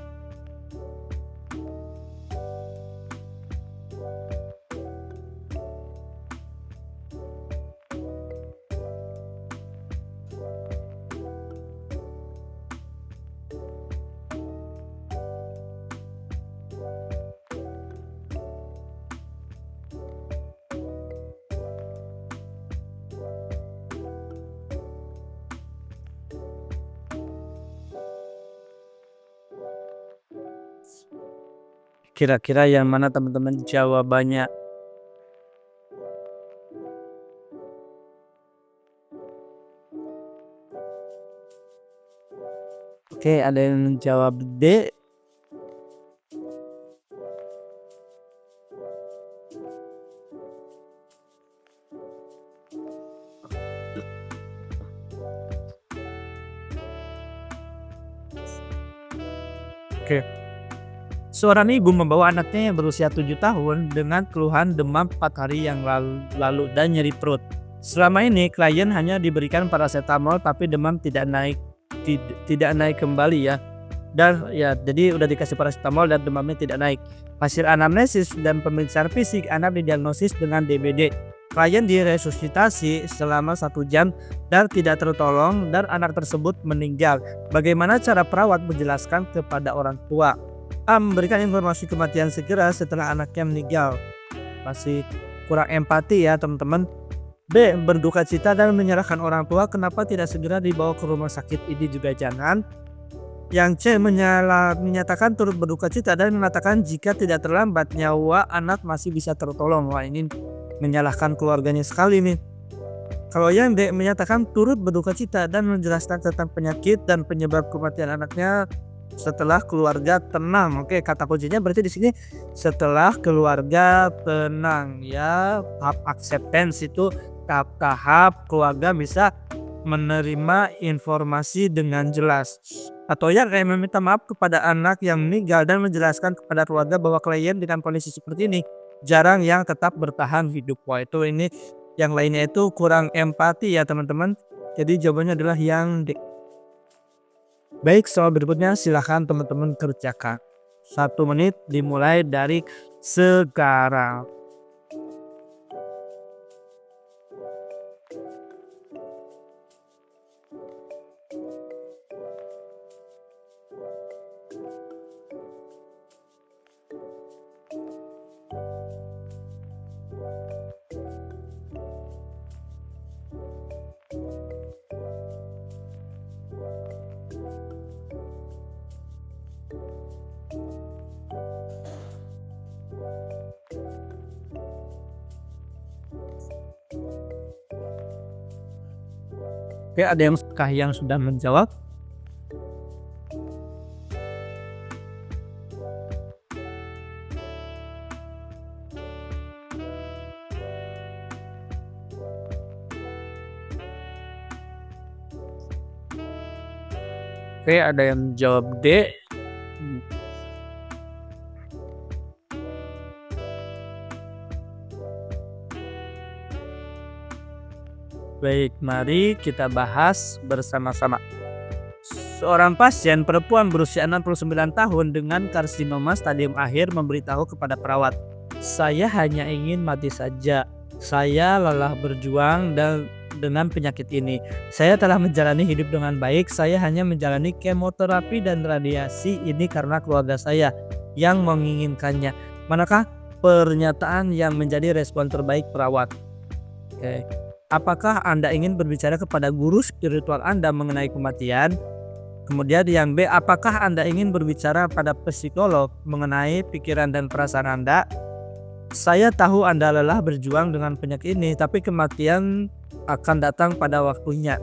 Kira-kira yang mana teman-teman jawabannya? Oke, ada yang menjawab D. Oke. Seorang ibu membawa anaknya yang berusia 7 tahun dengan keluhan demam 4 hari yang lalu dan nyeri perut. Selama ini klien hanya diberikan paracetamol tapi demam tidak naik kembali ya. Dan ya jadi udah dikasih paracetamol dan demamnya tidak naik. Hasil anamnesis dan pemeriksaan fisik, anak didiagnosis dengan DBD. Klien diresusitasi selama 1 jam dan tidak tertolong dan anak tersebut meninggal. Bagaimana cara perawat menjelaskan kepada orang tua? A. Memberikan informasi kematian segera setelah anaknya meninggal. Masih kurang empati ya teman-teman. B. Berduka cita dan menyerahkan orang tua. Kenapa tidak segera dibawa ke rumah sakit? Ini juga jangan. Yang C. Menyatakan turut berduka cita dan mengatakan jika tidak terlambat nyawa anak masih bisa tertolong. Wah, ini menyalahkan keluarganya sekali nih. Kalau yang D. Menyatakan turut berduka cita dan menjelaskan tentang penyakit dan penyebab kematian anaknya setelah keluarga tenang. Oke, kata kuncinya berarti di sini setelah keluarga tenang ya. Tahap acceptance itu tahap keluarga bisa menerima informasi dengan jelas. Atau yang kayak meminta maaf kepada anak yang meninggal dan menjelaskan kepada keluarga bahwa klien dengan kondisi seperti ini jarang yang tetap bertahan hidup. Wah, itu ini yang lainnya itu kurang empati ya teman-teman. Jadi jawabannya adalah yang D. Baik, soal berikutnya silahkan teman-teman kerjakan. 1 menit dimulai dari sekarang. Oke, ada yang sudah menjawab? Oke, ada yang jawab D. Baik, mari kita bahas bersama-sama. Seorang pasien perempuan berusia 69 tahun dengan karsinoma stadium akhir memberitahu kepada perawat, "Saya hanya ingin mati saja. Saya lelah berjuang dengan penyakit ini. Saya telah menjalani hidup dengan baik. Saya hanya menjalani kemoterapi dan radiasi ini karena keluarga saya yang menginginkannya." Manakah pernyataan yang menjadi respon terbaik perawat? Oke. Apakah Anda ingin berbicara kepada guru spiritual Anda mengenai kematian? Kemudian yang B, apakah Anda ingin berbicara pada psikolog mengenai pikiran dan perasaan Anda? Saya tahu Anda lelah berjuang dengan penyakit ini, tapi kematian akan datang pada waktunya.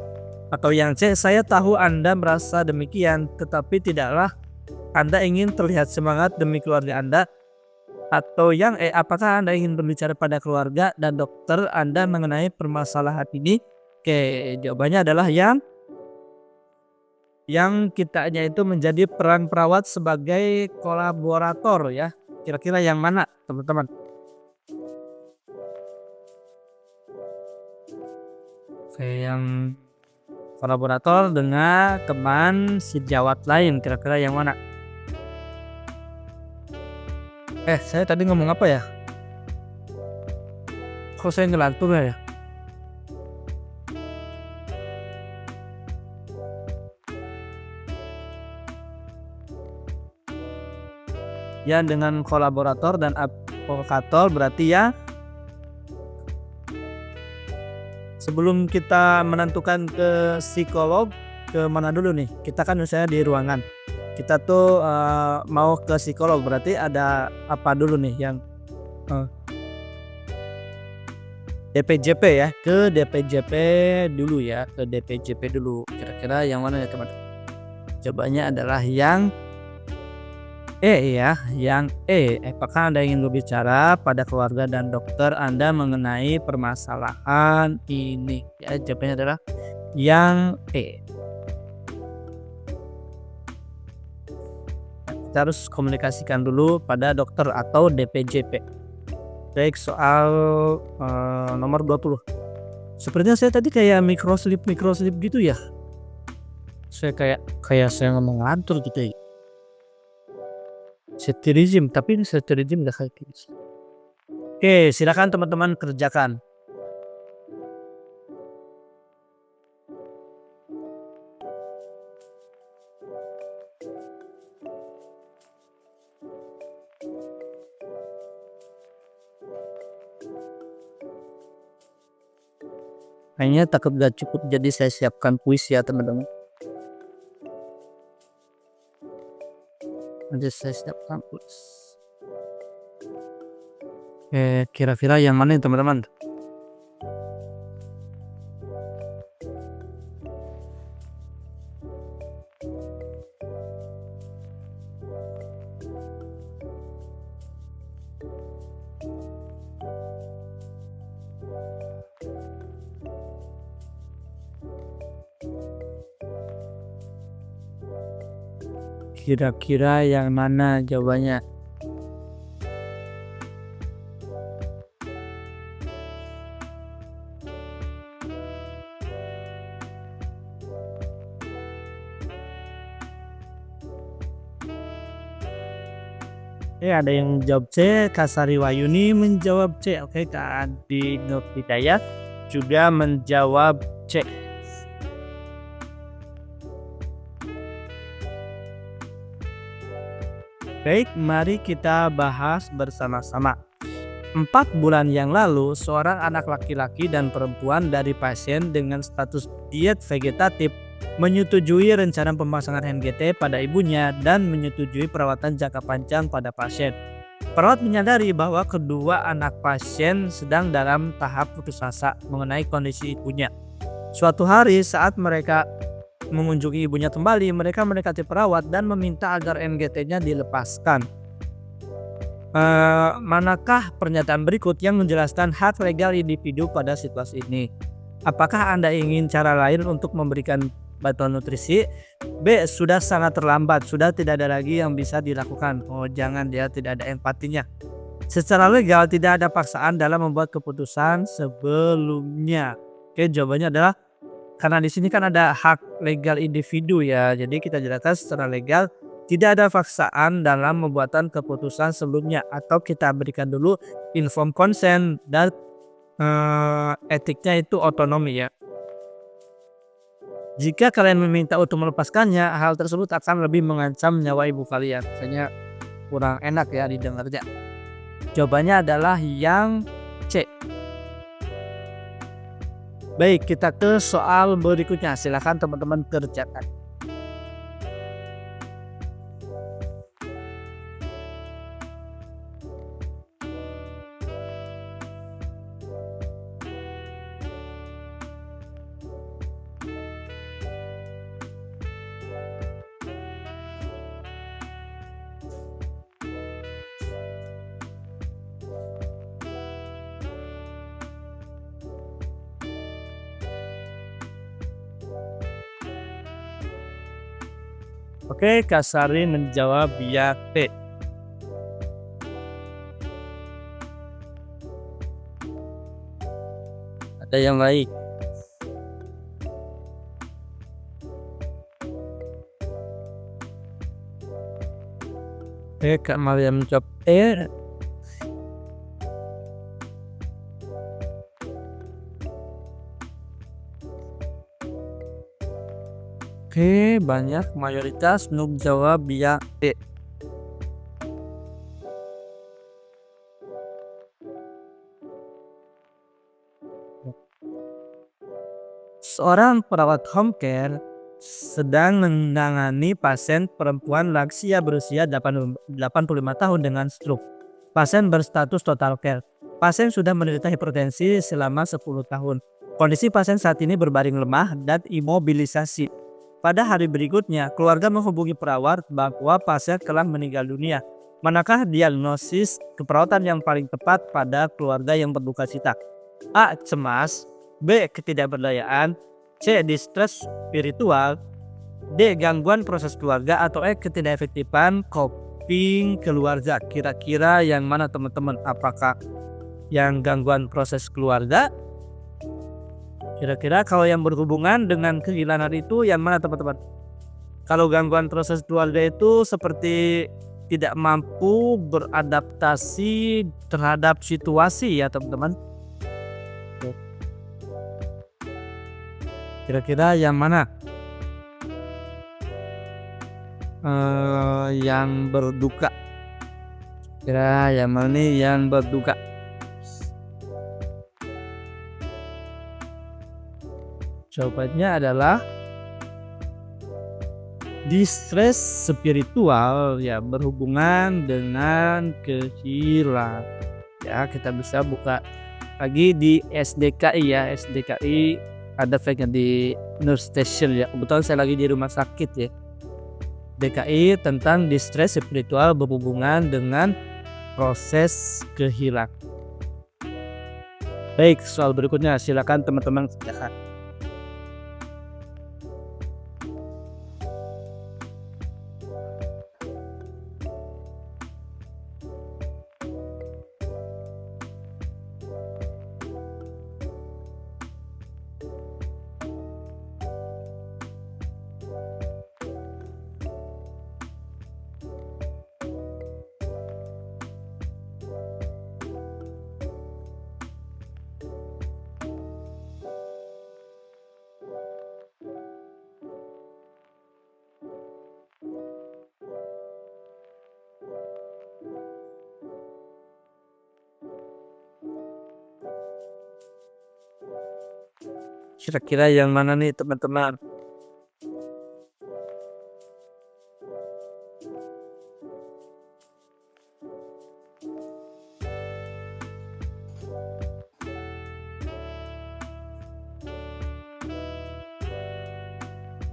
Atau yang C, saya tahu Anda merasa demikian, tetapi tidaklah Anda ingin terlihat semangat demi keluarga Anda. Atau yang apakah Anda ingin berbicara pada keluarga dan dokter Anda mengenai permasalahan ini? Oke, jawabannya adalah yang kitanya itu menjadi peran perawat sebagai kolaborator ya. Kira-kira yang mana, teman-teman? Oke, yang kolaborator dengan teman sejawat lain, kira-kira yang mana? Saya tadi ngomong apa ya? Kok saya ngelantur ya? Ya, dengan kolaborator dan advokator berarti ya sebelum kita menentukan ke psikolog, ke mana dulu nih? Kita kan misalnya di ruangan. Kita tuh mau ke psikolog berarti ada apa dulu nih yang DPJP ya, ke DPJP dulu ya, ke DPJP dulu. Kira-kira yang mana ya, teman? Jawabannya adalah yang ya, yang apakah Anda ingin berbicara pada keluarga dan dokter Anda mengenai permasalahan ini? Ya, jawabannya adalah yang Kita harus komunikasikan dulu pada dokter atau DPJP. Baik, soal nomor 20. Sepertinya saya tadi kayak microslip gitu ya. Saya kayak saya ngomong ngantur gitu ya. Setirizim, tapi ini setirizim gak kayak gitu. Oke, silakan teman-teman kerjakan. Kayaknya takut gak cukup, jadi saya siapkan puisi ya teman-teman. Nanti saya siapkan puisi. Kira-kira yang mana nih teman-teman? Kira-kira yang mana jawabannya? Ada yang jawab C, Kasari Wayuni menjawab C. Oke, Kak Adi Nur Hidayat juga menjawab C. Baik, mari kita bahas bersama-sama. 4 bulan yang lalu, seorang anak laki-laki dan perempuan dari pasien dengan status diet vegetatif menyetujui rencana pemasangan NGT pada ibunya dan menyetujui perawatan jangka panjang pada pasien. Perawat menyadari bahwa kedua anak pasien sedang dalam tahap putus asa mengenai kondisi ibunya. Suatu hari saat mereka mengunjungi ibunya kembali, mereka mendekati perawat dan meminta agar NGT-nya dilepaskan. Manakah pernyataan berikut yang menjelaskan hak legal individu pada situasi ini? Apakah Anda ingin cara lain untuk memberikan bantuan nutrisi? B. Sudah sangat terlambat, sudah tidak ada lagi yang bisa dilakukan. Oh jangan, dia tidak ada empatinya. Secara legal tidak ada paksaan dalam membuat keputusan sebelumnya. Oke, jawabannya adalah karena di sini kan ada hak legal individu ya. Jadi kita jelaskan secara legal tidak ada paksaan dalam pembuatan keputusan sebelumnya, atau kita berikan dulu informed consent dan etiknya itu otonomi ya. Jika kalian meminta untuk melepaskannya, hal tersebut akan lebih mengancam nyawa ibu kalian. Kayaknya kurang enak ya didengarnya. Jawabannya adalah yang C. Baik, kita ke soal berikutnya. Silakan teman-teman kerjakan. Oke, Kak Sari menjawab ya T. Ada yang lain? Oke, Kak Maria menjawab E. Oke, banyak mayoritas menjawab ya D. Seorang perawat home care sedang menangani pasien perempuan lansia berusia 85 tahun dengan stroke. Pasien berstatus total care. Pasien sudah menderita hipertensi selama 10 tahun. Kondisi pasien saat ini berbaring lemah dan imobilisasi. Pada hari berikutnya, keluarga menghubungi perawat bahwa pasien telah meninggal dunia. Manakah diagnosis keperawatan yang paling tepat pada keluarga yang berduka cita? A. Cemas. B. Ketidakberdayaan. C. Distress spiritual. D. Gangguan proses keluarga. Atau E. Ketidakefektifan coping keluarga. Kira-kira yang mana teman-teman? Apakah yang gangguan proses keluarga? Kira-kira kalau yang berhubungan dengan kehilangan itu yang mana teman-teman? Kalau gangguan proses keluarga itu seperti tidak mampu beradaptasi terhadap situasi ya teman-teman. Kira-kira yang mana? Yang berduka. Kira yang mana nih yang berduka? Jawabannya adalah distress spiritual ya, berhubungan dengan kehilangan. Ya, kita bisa buka lagi di SDKI ya, SDKI ada fake di nurse station ya. Kebetulan saya lagi di rumah sakit ya. DKI tentang distress spiritual berhubungan dengan proses kehilangan. Baik, soal berikutnya silakan teman-teman kerjakan. Kira-kira yang mana nih teman-teman?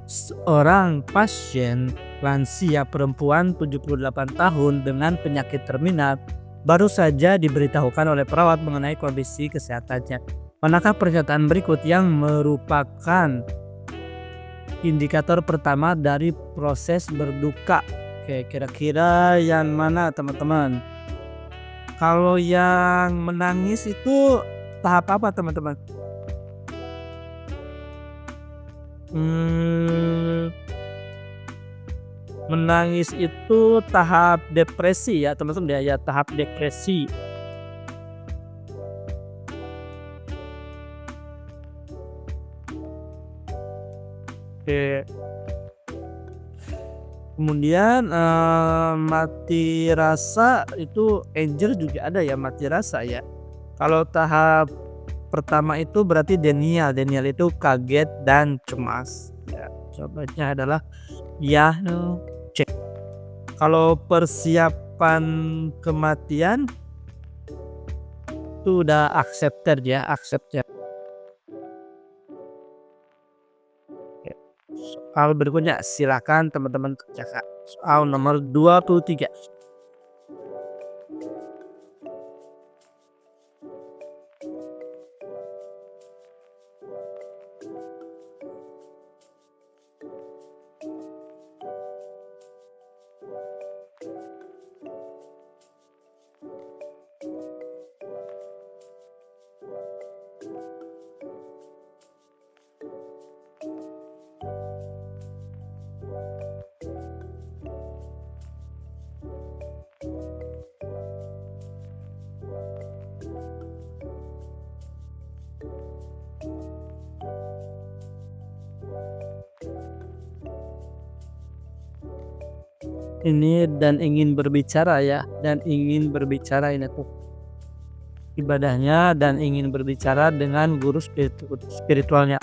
Seorang pasien lansia perempuan 78 tahun dengan penyakit terminal baru saja diberitahukan oleh perawat mengenai kondisi kesehatannya. Manakah pernyataan berikut yang merupakan indikator pertama dari proses berduka? Oke, kira-kira yang mana teman-teman? Kalau yang menangis itu tahap apa teman-teman? Menangis itu tahap depresi ya teman-teman ya, tahap depresi. Oke. Kemudian mati rasa itu Angel juga ada ya, mati rasa ya. Kalau tahap pertama itu berarti Daniel itu kaget dan cemas ya. Jawabannya adalah ya, cek. Kalau persiapan kematian itu udah accepted ya, accept ya. Soal berikutnya silakan teman-teman kerjakan. Soal nomor 23. Ini dan ingin berbicara ya, dan ingin berbicara ini tuh ibadahnya, dan ingin berbicara dengan guru spiritualnya,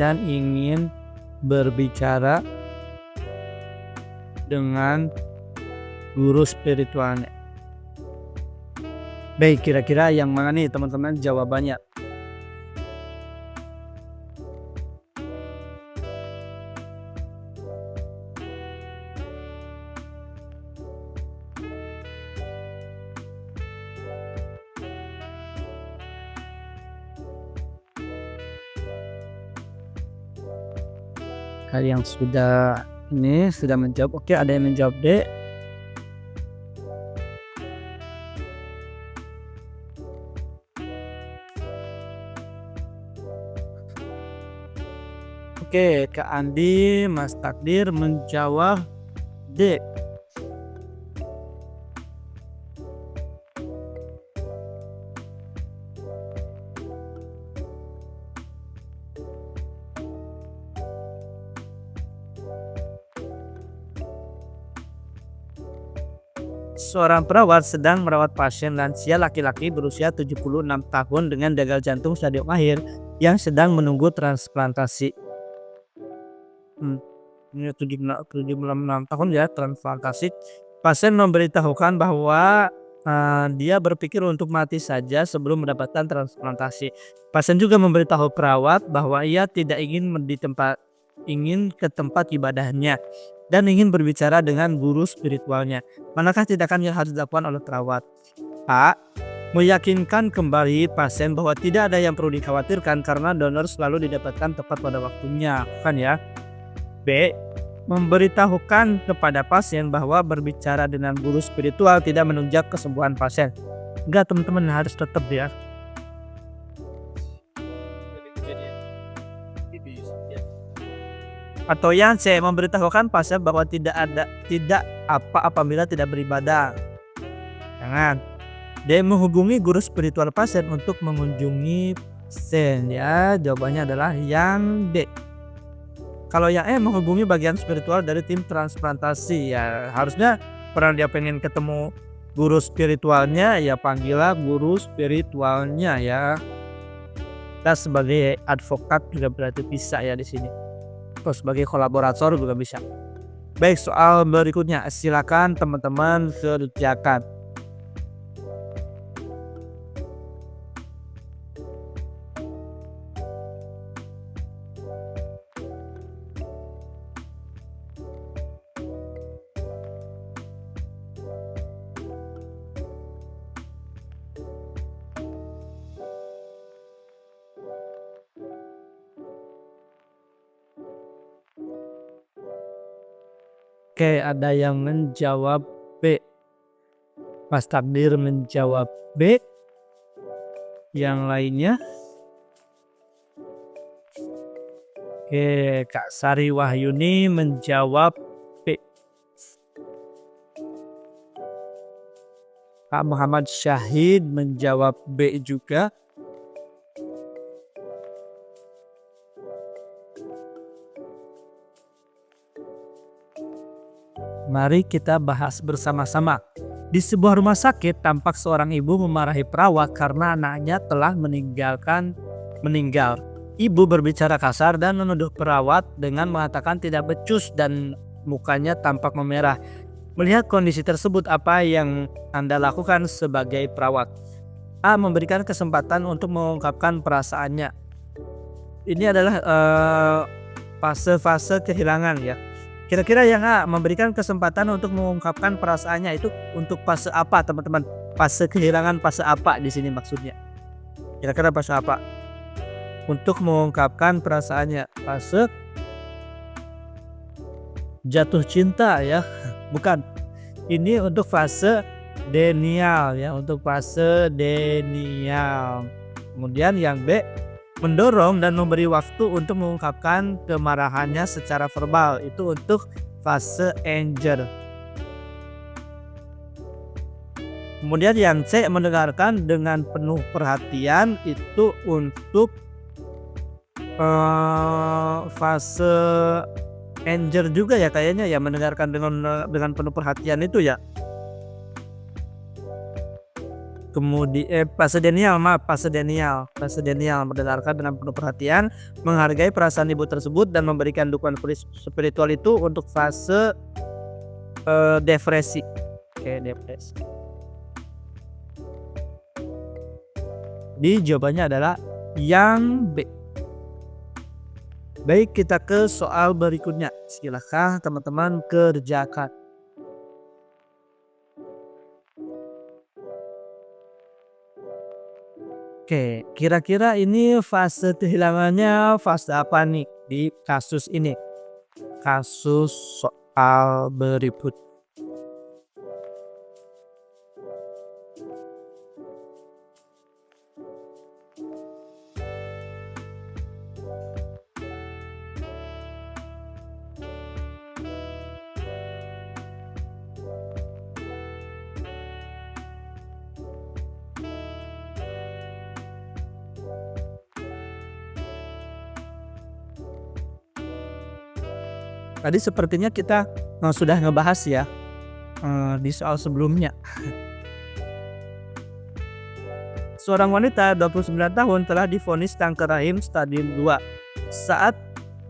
dan ingin berbicara dengan guru spiritualnya. Baik, kira-kira yang mana nih teman-teman jawabannya? Kalian sudah menjawab. Oke, ada yang menjawab D. Oke, Kak Andi, Mas Takdir menjawab D. Seorang perawat sedang merawat pasien lansia laki-laki berusia 76 tahun dengan gagal jantung stadium akhir yang sedang menunggu transplantasi. Ini 76 tahun ya, transplantasi. Pasien memberitahukan bahwa dia berpikir untuk mati saja sebelum mendapatkan transplantasi. Pasien juga memberitahu perawat bahwa ia tidak ingin ke tempat ibadahnya dan ingin berbicara dengan guru spiritualnya. Manakah tindakan yang harus dilakukan oleh perawat? A. Meyakinkan kembali pasien bahwa tidak ada yang perlu dikhawatirkan karena donor selalu didapatkan tepat pada waktunya, kan ya? B. Memberitahukan kepada pasien bahwa berbicara dengan guru spiritual tidak menunjang kesembuhan pasien. Enggak, teman-teman, harus tetap ya. Atau yang C. Memberitahukan pasien bahwa tidak apa apabila tidak beribadah. Jangan. D. Menghubungi guru spiritual pasien untuk mengunjungi pasien ya. Jawabannya adalah yang D. Kalau yang E, menghubungi bagian spiritual dari tim transplantasi ya. Harusnya pernah dia pengen ketemu guru spiritualnya ya, panggillah guru spiritualnya ya. Kita sebagai advokat juga berarti bisa ya di sini. Atau sebagai kolaborator juga bisa. Baik, soal berikutnya silakan teman-teman kerjakan. Oke, ada yang menjawab B. Mas Takdir menjawab B. Yang lainnya? Oke, Kak Sari Wahyuni menjawab B. Kak Muhammad Syahid menjawab B juga. Mari kita bahas bersama-sama. Di sebuah rumah sakit, tampak seorang ibu memarahi perawat karena anaknya telah meninggal. Ibu berbicara kasar dan menuduh perawat dengan mengatakan tidak becus dan mukanya tampak memerah. Melihat kondisi tersebut, apa yang Anda lakukan sebagai perawat? A. Memberikan kesempatan untuk mengungkapkan perasaannya. Ini adalah fase-fase kehilangan ya. Kira-kira yang A, memberikan kesempatan untuk mengungkapkan perasaannya, itu untuk fase apa teman-teman? Fase kehilangan fase apa di sini maksudnya? Kira-kira fase apa? Untuk mengungkapkan perasaannya, fase jatuh cinta ya? Bukan. Ini untuk fase denial ya, untuk fase denial. Kemudian yang B, mendorong dan memberi waktu untuk mengungkapkan kemarahannya secara verbal, itu untuk fase anger. Kemudian yang C, mendengarkan dengan penuh perhatian, itu untuk fase Anger juga ya kayaknya ya, mendengarkan dengan penuh perhatian itu ya. Pasedenial, maaf, Pasedenial mendengarkan dengan penuh perhatian, menghargai perasaan ibu tersebut dan memberikan dukungan spiritual itu untuk fase depresi. Oke, depresi. Di jawabannya adalah yang B. Baik, kita ke soal berikutnya. Silakan teman-teman kerjakan. Oke, kira-kira ini fase kehilangannya fase apa nih di kasus ini? Kasus soal berikut. Tadi sepertinya kita sudah ngebahas ya di soal sebelumnya. Seorang wanita 29 tahun telah divonis kanker rahim stadium 2. Saat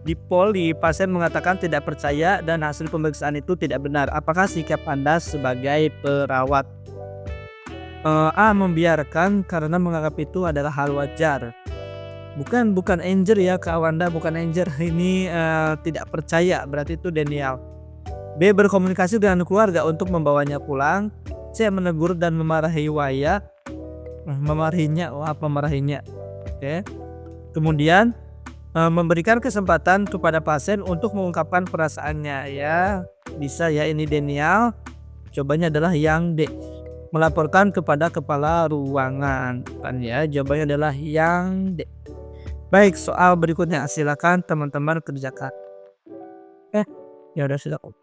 di poli, pasien mengatakan tidak percaya dan hasil pemeriksaan itu tidak benar. Apakah sikap Anda sebagai perawat? A. Membiarkan karena menganggap itu adalah hal wajar. Bukan anger ya Kak Wanda, bukan anger. Ini tidak percaya, berarti itu denial. B. Berkomunikasi dengan keluarga untuk membawanya pulang. C. Menegur dan memarahi Waya. Memarahinya. Oke. Kemudian memberikan kesempatan kepada pasien untuk mengungkapkan perasaannya ya. Bisa ya, ini denial. Jawabannya adalah yang D. Melaporkan kepada kepala ruangan. Kan ya, jawabannya adalah yang D. Baik, soal berikutnya silakan teman-teman kerjakan. Ya udah, silakan.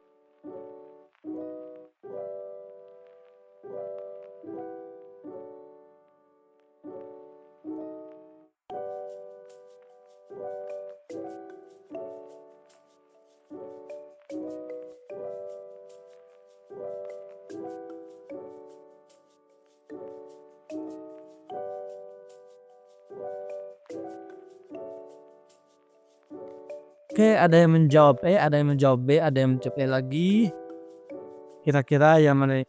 Oke, ada yang menjawab E, ada yang menjawab B, ada yang menjawab E lagi. Kira-kira yang mana?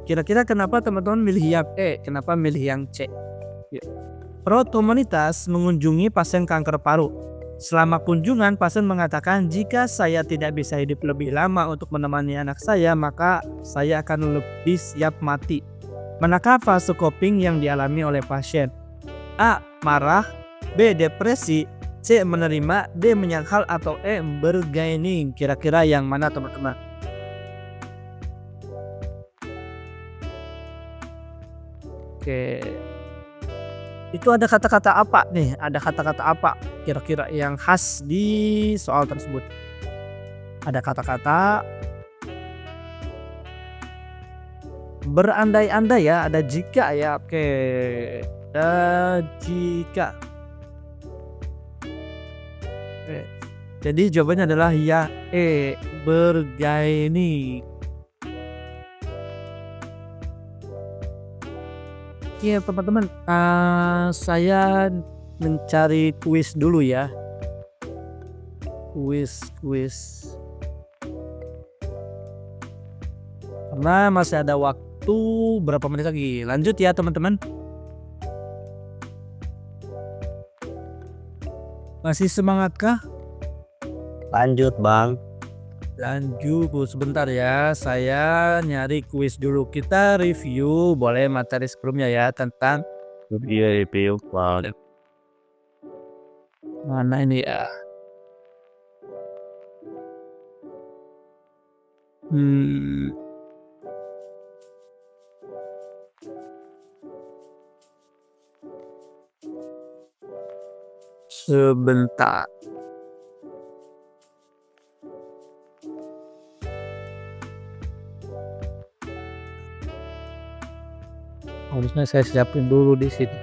Kira-kira kenapa teman-teman milih yang E? Kenapa milih yang C? Ya. Perawat komunitas mengunjungi pasien kanker paru. Selama kunjungan, pasien mengatakan, jika saya tidak bisa hidup lebih lama untuk menemani anak saya, maka saya akan lebih siap mati. Manakah fase coping yang dialami oleh pasien? A. Marah. B. Depresi. C. Menerima. D. Menyangkal. Atau E. Bergaining. Kira-kira yang mana teman-teman? Oke. Itu ada kata-kata apa nih? Ada kata-kata apa kira-kira yang khas di soal tersebut? Ada kata-kata berandai-andai ya, ada jika ya. Oke. Ada jika. Oke. Jadi jawabannya adalah ya E. Bergaining. Iya teman-teman, saya mencari kuis dulu ya. Kuis. Karena masih ada waktu berapa menit lagi. Lanjut ya teman-teman. Masih semangatkah? Lanjut Bang. Lanjut sebentar ya, saya nyari kuis dulu. Kita review boleh materi sebelumnya ya tentang Review Bang. mana ini ya. Sebentar. Harusnya saya siapin dulu di sini.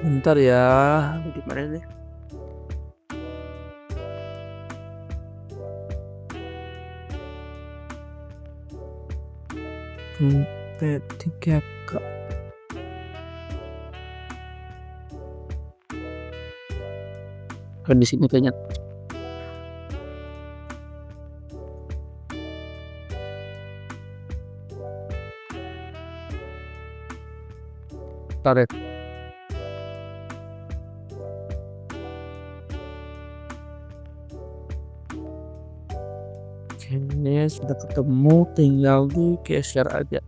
Bentar ya, gimana nih? Tiga k. Kan di sini kayaknya. Tarik. Ini sudah ketemu, tinggal di geser aja.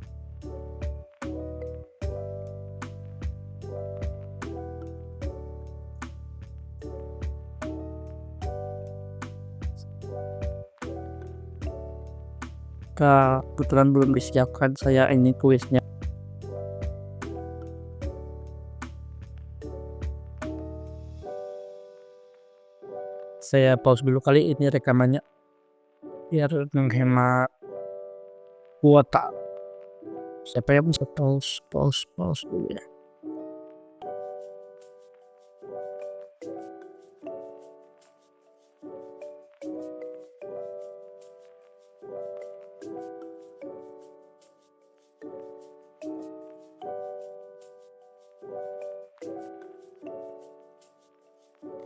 Kebetulan belum disiapkan saya ini kuisnya. Saya pause dulu kali ini rekamannya biar menghemat kuota. Siapa yang bisa pause dulu ya.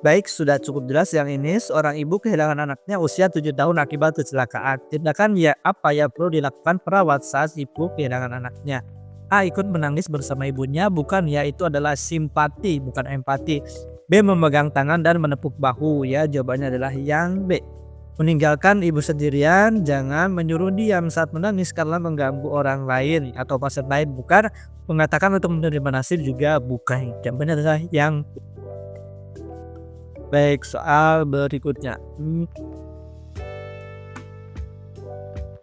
Baik, sudah cukup jelas yang ini. Seorang ibu kehilangan anaknya usia 7 tahun akibat kecelakaan. Tindakan ya apa yang perlu dilakukan perawat saat ibu kehilangan anaknya? A. Ikut menangis bersama ibunya. Bukan ya, itu adalah simpati bukan empati. B. Memegang tangan dan menepuk bahu. Ya, jawabannya adalah yang B. Meninggalkan ibu sendirian, jangan menyuruh diam saat menangis karena mengganggu orang lain atau pasien lain. Bukan. Mengatakan untuk menerima nasib juga bukan. Jawabannya adalah yang B. Baik, soal berikutnya.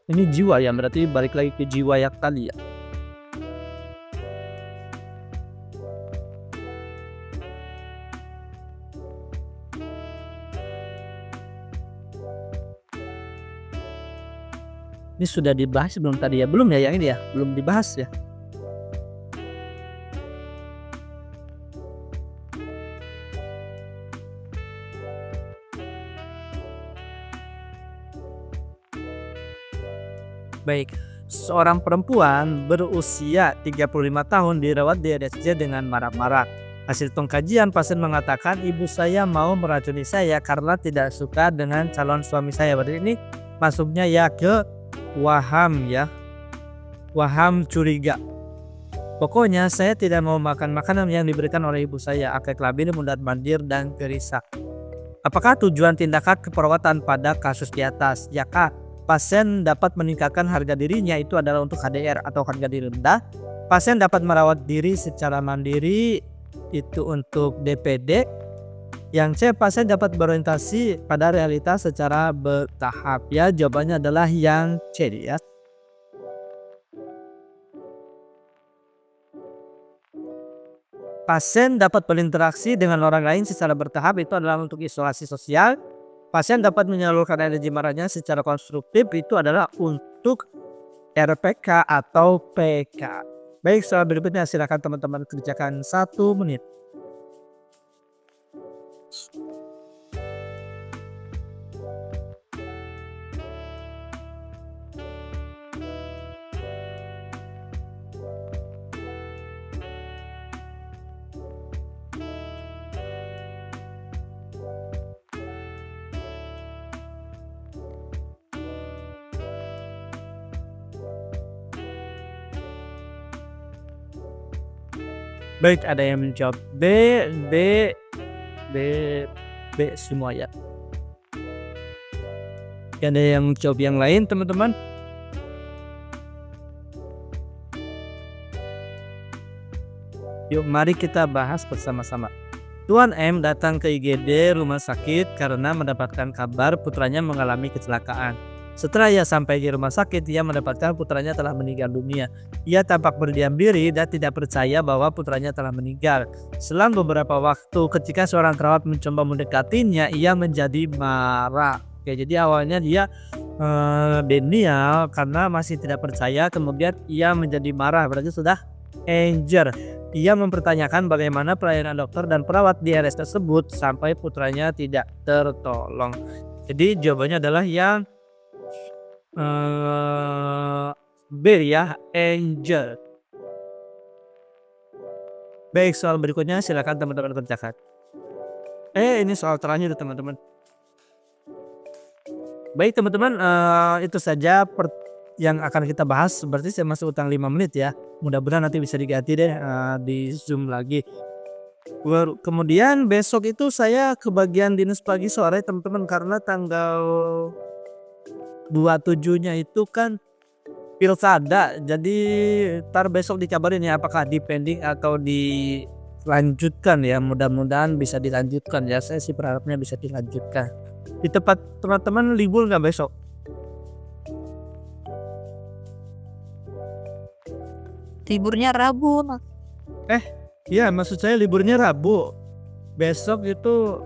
Ini jiwa ya, berarti balik lagi ke jiwa yang tadi ya. Ini sudah dibahas belum tadi ya? Belum ya yang ini ya? Belum dibahas ya? Baik, seorang perempuan berusia 35 tahun dirawat di RSJ dengan marah-marah. Hasil pengkajian, pasien mengatakan ibu saya mau meracuni saya karena tidak suka dengan calon suami saya. Berarti ini masuknya ya ke waham ya. Waham curiga. Pokoknya saya tidak mau makan makanan yang diberikan oleh ibu saya. Akek labil, mundar-mandir, dan gelisah. Apakah tujuan tindakan keperawatan pada kasus di atas? Ya kak, pasien dapat meningkatkan harga dirinya, itu adalah untuk HDR atau harga diri rendah. Pasien dapat merawat diri secara mandiri, itu untuk DPD. Yang C, pasien dapat berorientasi pada realitas secara bertahap. Ya, jawabannya adalah yang C ya. Pasien dapat berinteraksi dengan orang lain secara bertahap, itu adalah untuk isolasi sosial. Pasien dapat menyalurkan energi marahnya secara konstruktif, itu adalah untuk RPK atau PK. Baik, soal berikutnya silakan teman-teman kerjakan 1 menit. Baik, ada yang menjawab B semua ya. Ada yang menjawab yang lain teman-teman? Yuk mari kita bahas bersama-sama. Tuan M datang ke IGD rumah sakit karena mendapatkan kabar putranya mengalami kecelakaan. Setelah ia sampai di rumah sakit, ia mendapatkan putranya telah meninggal dunia. Ia tampak berdiam diri dan tidak percaya bahwa putranya telah meninggal. Selang beberapa waktu, ketika seorang perawat mencoba mendekatinya, ia menjadi marah. Oke, jadi awalnya dia denial karena masih tidak percaya, kemudian ia menjadi marah, berarti sudah anger. Ia mempertanyakan bagaimana pelayanan dokter dan perawat di RS tersebut sampai putranya tidak tertolong. Jadi jawabannya adalah yang B ya, anger. Baik, soal berikutnya silakan teman-teman kerjakan. Ini soal terakhir teman-teman. Baik teman-teman, itu saja yang akan kita bahas. Berarti saya masih utang 5 menit ya. Mudah-mudahan nanti bisa diganti deh di Zoom lagi. Kemudian besok itu saya ke bagian dinas pagi sore teman-teman, karena tanggal 27-nya itu kan pilkada. Jadi ntar besok dikabarin ya apakah dipending atau dilanjutkan ya. Mudah-mudahan bisa dilanjutkan ya. Saya sih berharapnya bisa dilanjutkan. Di tempat teman-teman libur nggak besok? Liburnya Rabu. Iya, maksud saya liburnya Rabu. Besok itu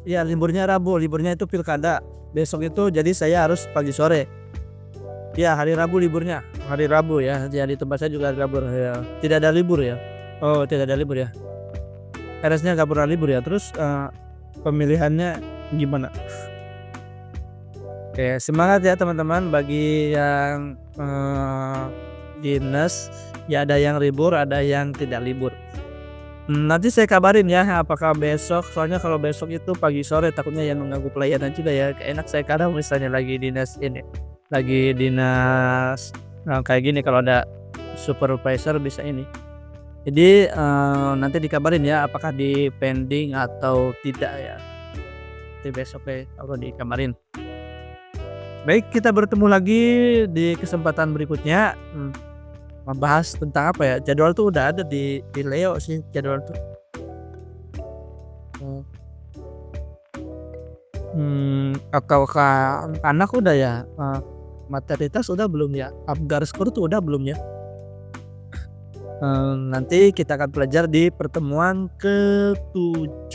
ya liburnya Rabu, liburnya itu pilkada. Besok itu jadi saya harus pagi sore. Ya, hari Rabu liburnya. Hari Rabu ya. Jadi tempat saya juga hari Rabu ya. Tidak ada libur ya. Oh, tidak ada libur ya. RS-nya nggak pernah libur ya. Terus pemilihannya gimana? Oke, semangat ya teman-teman bagi yang dinas. Ya ada yang libur, ada yang tidak libur. Nanti saya kabarin ya apakah besok, soalnya kalau besok itu pagi sore takutnya yang mengganggu pelayanan juga ya. Enak saya kadang misalnya lagi dinas kayak gini, kalau ada supervisor bisa ini. Jadi nanti dikabarin ya apakah di pending atau tidak ya. Nanti besok ya kalau dikabarin. Baik, kita bertemu lagi di kesempatan berikutnya. Membahas tentang apa ya? Jadwal tuh udah ada di Leo sih jadwal tuh. Ataukah anak udah ya? Materitas udah belum ya? Apgar skor tuh udah belum ya? Nanti kita akan belajar di pertemuan ke-7.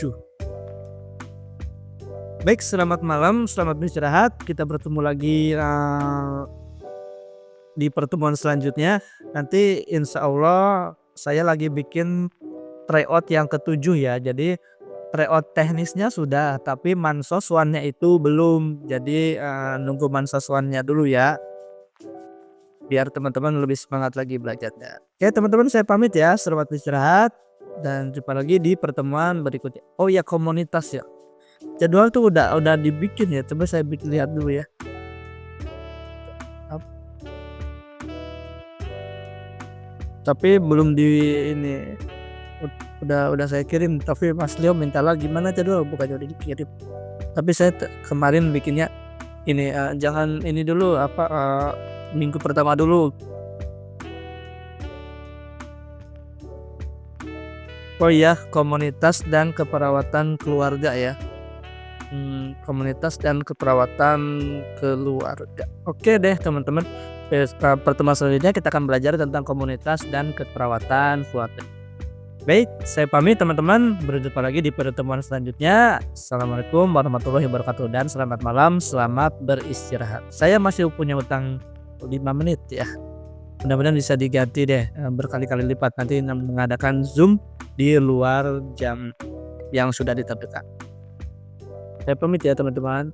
Baik, selamat malam, selamat beristirahat. Kita bertemu lagi di pertemuan selanjutnya. Nanti insya Allah saya lagi bikin tryout yang ke-7 ya. Jadi tryout teknisnya sudah, tapi mansoswannya itu belum. Jadi nunggu mansoswannya dulu ya, biar teman-teman lebih semangat lagi belajarnya. Oke teman-teman, saya pamit ya, selamat beristirahat dan jumpa lagi di pertemuan berikutnya. Oh ya, komunitas ya, jadwal tuh udah dibikin ya. Coba saya lihat dulu ya. Tapi belum di ini, udah saya kirim, tapi Mas Leo minta lagi gimana jadwal, bukannya udah dikirim. Tapi saya kemarin bikinnya ini jangan ini dulu minggu pertama dulu. Oh iya, komunitas dan keperawatan keluarga ya. Komunitas dan keperawatan keluarga. Oke deh teman-teman. Pertemuan selanjutnya kita akan belajar tentang komunitas dan keperawatan keluarga. Baik, saya pamit teman-teman. Berjumpa lagi di pertemuan selanjutnya. Assalamualaikum warahmatullahi wabarakatuh dan selamat malam, selamat beristirahat. Saya masih punya utang 5 menit ya. Mudah-mudahan bisa diganti deh berkali-kali lipat, nanti mengadakan Zoom di luar jam yang sudah ditentukan. Saya pamit ya teman-teman.